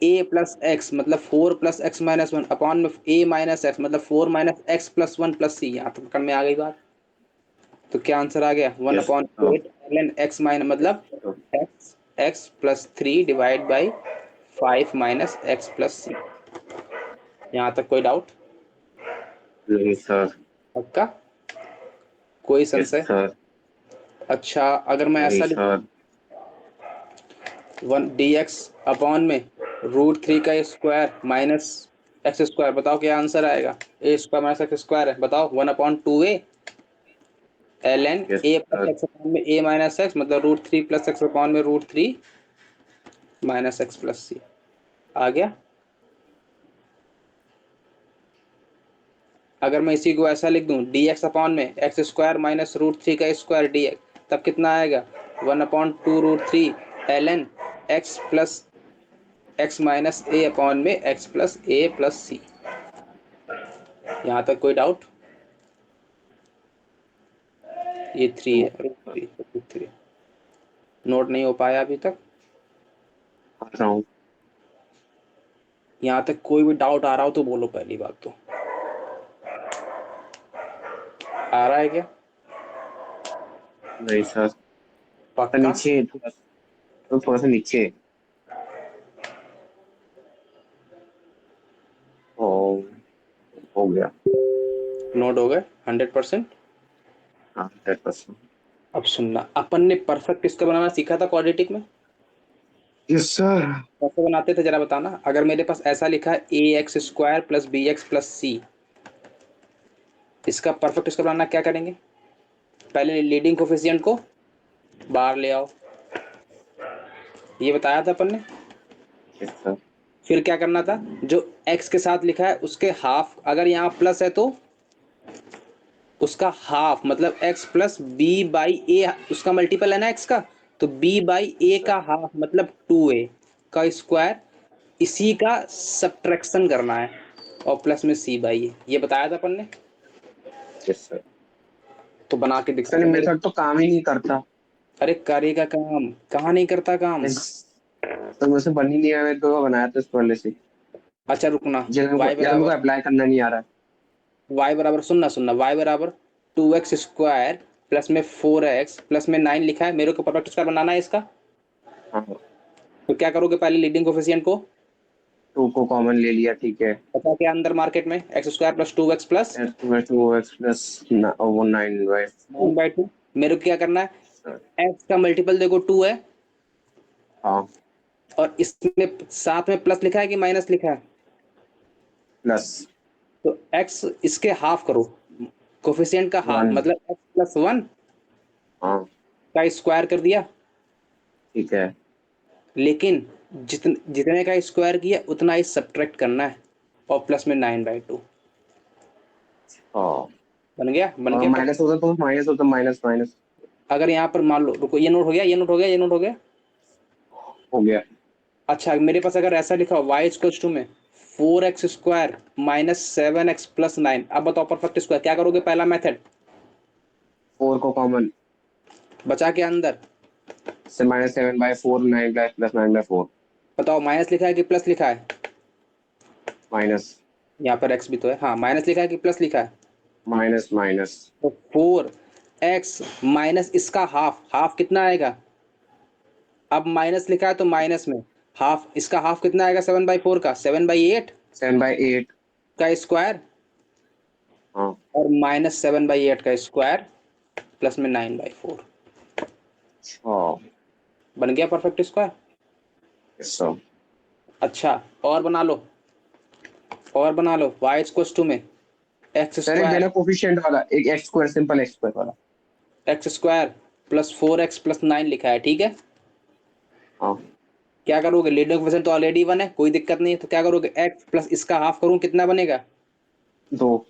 a प्लस एक्स मतलब 4 प्लस एक्स माइनस 1 अपॉन में a माइनस एक्स मतलब 4 माइनस एक्स प्लस 1 प्लस सी। यहाँ तक पकड़ में आ गई बात? तो क्या आंसर आ गया? One yes upon sir. Eight ln x minus yes मतलब sir. x plus 3 divide by 5 minus X plus सी। यहाँ तक कोई डाउट? नहीं सर। पक्का? कोई यस संशय? सर। अच्छा, अगर मैं नहीं ऐसा लिख सर। 1 dx अपॉन में √3 का स्क्वायर माइनस एक्स स्क्वायर, बताओ क्या आंसर आएगा? a² माइनस एक्स स्क्वायर है, बताओ। 1/2a ln yes a plus sir. X upon में a माइनस एक्स मतलब √3 प्लस एक्स अपॉन में √3 माइनस एक्स प्लस सी। आ गया? अगर मैं इसी को ऐसा लिख दूं डी एक्स अपॉन में X square minus root three का स्क्वायर डी एक्स, तब कितना आएगा 1/2 root 3 L N X plus X minus A upon में एक्स प्लस ए प्लस सी। यहाँ तक कोई डाउट? ये 3 है, रूट थ्री नोट नहीं हो पाया अभी तक? आ रहा हूँ। यहाँ तक कोई भी डाउट आ रहा हो तो बोलो, पहली बात तो आ रहा है क्या? नहीं सर, पक्का? नीचे थोड़ा सा नीचे। ओ, हो गया। नोट हो गए 100%? हाँ 100%। अब सुनना, अपन ने परफेक्ट किसका बनाना सीखा था क्वाड्रेटिक में? Yes sir. कैसे बनाते थे जरा बताना। अगर मेरे पास ऐसा लिखा है A X square plus B X plus C, इसका परफेक्ट इसका बनाना क्या करेंगे? पहले लीडिंग कोफिशिएंट को बाहर ले आओ, ये बताया था अपन ने। Yes sir. फिर क्या करना था, जो x के साथ लिखा है उसके हाफ, अगर यहाँ प्लस है तो उसका हाफ मतलब x प्लस बी बाई ए, उसका मल्टीपल है ना x का, तो b बाई ए का हाफ मतलब 2a का स्क्वायर, इसी का सब्ट्रैक्शन करना है और प्लस में c बाई ए, ये बताया था अपन ने। Yes sir. तो बना के दिखा सर दो। मेथड तो काम ही नहीं करता। अरे करेगा काम, कहाँ नहीं करता काम? तो मुझसे बन ही नहीं आ रहा है, तो बनाया था इस पहले से। अच्छा रुकना, या y तो मेरे को बराबर अप्लाई करना नहीं आ रहा है। y बराबर सुनना सुनना y बराबर 2x स्क्वायर प्लस में 4x प्लस में 9 लिखा है, मेरे को परफेक्ट स्क्वायर बनाना है इसका। हाँ, तो क्या करोगे, पहले लीडिंग कोफिशिएंट को 2 को कॉमन ले लिया, ठीक है। बचा के अंदर मार्केट में X square plus 2x plus x plus 2x plus वो 9 बाय 9/2, मेरे को क्या करना है, सर। x का मल्टीपल देखो 2 है हाँ, और इसमें साथ में प्लस लिखा है कि माइनस लिखा है, प्लस तो x इसके हाफ करो, कोफिशिएंट का हाफ 1। मतलब x प्लस 1 हाँ का स्क्वायर कर दिया। ठीक है। लेकिन जितने का स्क्वायर किया उतना ही सब्ट्रैक्ट करना है और प्लस में 9/2। हाँ, बन गया बन और गया माइनस होता तो माइनस होता, माइनस माइनस अगर यहाँ पर मान लो, रुको, ये नोट हो गया, ये नोट हो गया, ये नोट हो गया। हो गया। अच्छा मेरे पास अगर ऐसा लिखा हो y इक्वल्स टू में 4x square minus 7x plus 9, अब बताओ परफेक्ट स्क्वायर क्या करोगे? पहला मेथड 4 को कॉमन बचा के अंदर से माइनस 7/4 9 प्लस 9/4 बताओ, माइनस लिखा है कि प्लस लिखा है? माइनस यहाँ पर x भी तो है, हाँ माइनस लिखा है कि प्लस लिखा है? माइनस माइनस तो 4x माइनस इसका हाफ, हाफ कितना आएगा? अब माइनस लिखा है तो माइनस में हाफ, इसका हाफ कितना आएगा 7/4 का? 7/8 7/8। का स्क्वायर हाँ और माइनस 7/8 का स्क्वायर प्लस में 9/4। हाँ बन गया परफेक्ट स्क्वायर। Yes sir. अच्छा और बना लो, और बना लो y इक्वल्स टू में एक्स सर एक स्क्वायर, देना कोफिशिएंट वाला, एक X square, simple X square वाला। X square plus 4x plus 9 लिखा है, ठीक है। हाँ क्या करोगे, लीडिंग कोएफिशिएंट तो ऑलरेडी 1 है, कोई दिक्कत नहीं है, तो क्या करोगे x प्लस इसका हाफ करूँ कितना बनेगा? 2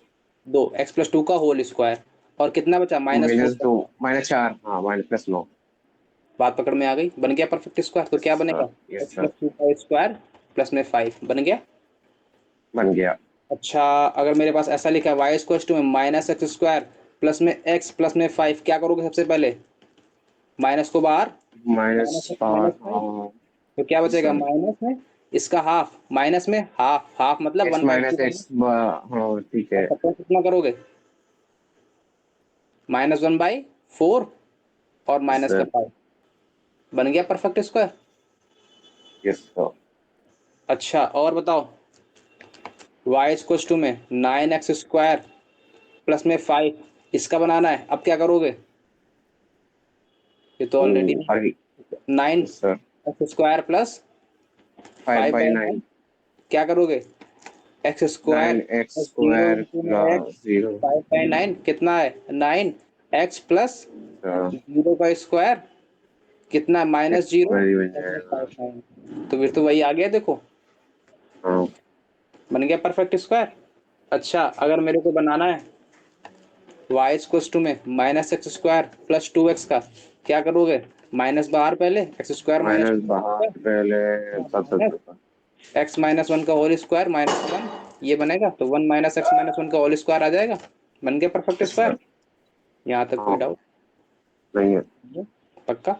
2, x प्लस 2 का होल स्क्वायर और कितना बचा -4 -2 -4। हाँ माइनस प्लस 9। बात पकड़ में आ गई, बन गया परफेक्ट स्क्वायर। तो क्या बनेगा, यस x सर। प्लस 2 का स्क्वायर प्लस में 5 बन गया। बन गया। अच्छा अगर मेरे पास ऐसा लिखा है y इक्वल्स टू में माइनस एक्स स्क्वायर प्लस में x प्लस में 5, क्या करोगे सबसे पहले? माइनस को बाहर, माइनस माइनस 5। 5, हाँ तो क्या बचेगा? सर। माइनस में इसका हाफ, माइनस में हाफ, हाफ मतलब एक्स 1/2 माइनस बना। एक्स। हाँ ठीक अब है। सपोज कितना करोगे, -1/4 और यस माइनस का सर। 5, बन गया परफेक्ट स्क्वायर। Yes sir. अच्छा और बताओ, y इक्वल्स टू में 9x स्क्वायर प्लस में 5, इसका बनाना है। अब क्या करोगे, ये तो ऑलरेडी अरे 9 yes sir. X square plus 5/9, 5/9। क्या करोगे, x square 9x plus zero square into में एक्स, प्लस 0। 5/9 कितना है 9x प्लस जीरो का स्क्वायर कितना, एक्स -0 स्क्वायर ही बन प्लस में जाएगा। 5/9, तो फिर तो वही आ गया देखो, हाँ बन गया परफेक्ट स्क्वायर। अच्छा, अगर मेरे को बनाना है y इक्वल्स टू में minus x square plus 2x का, क्या करोगे? माइनस बाहर पहले, एक्स स्क्वायर माइनस माइनस बाहर पहले एक्स माइनस वन का होल स्क्वायर माइनस वन, ये बनेगा तो one minus x minus one का होल स्क्वायर आ जाएगा, बन गया परफेक्ट अच्छा स्क्वायर। यहाँ तक कोई हाँ डाउट? नहीं है। पक्का?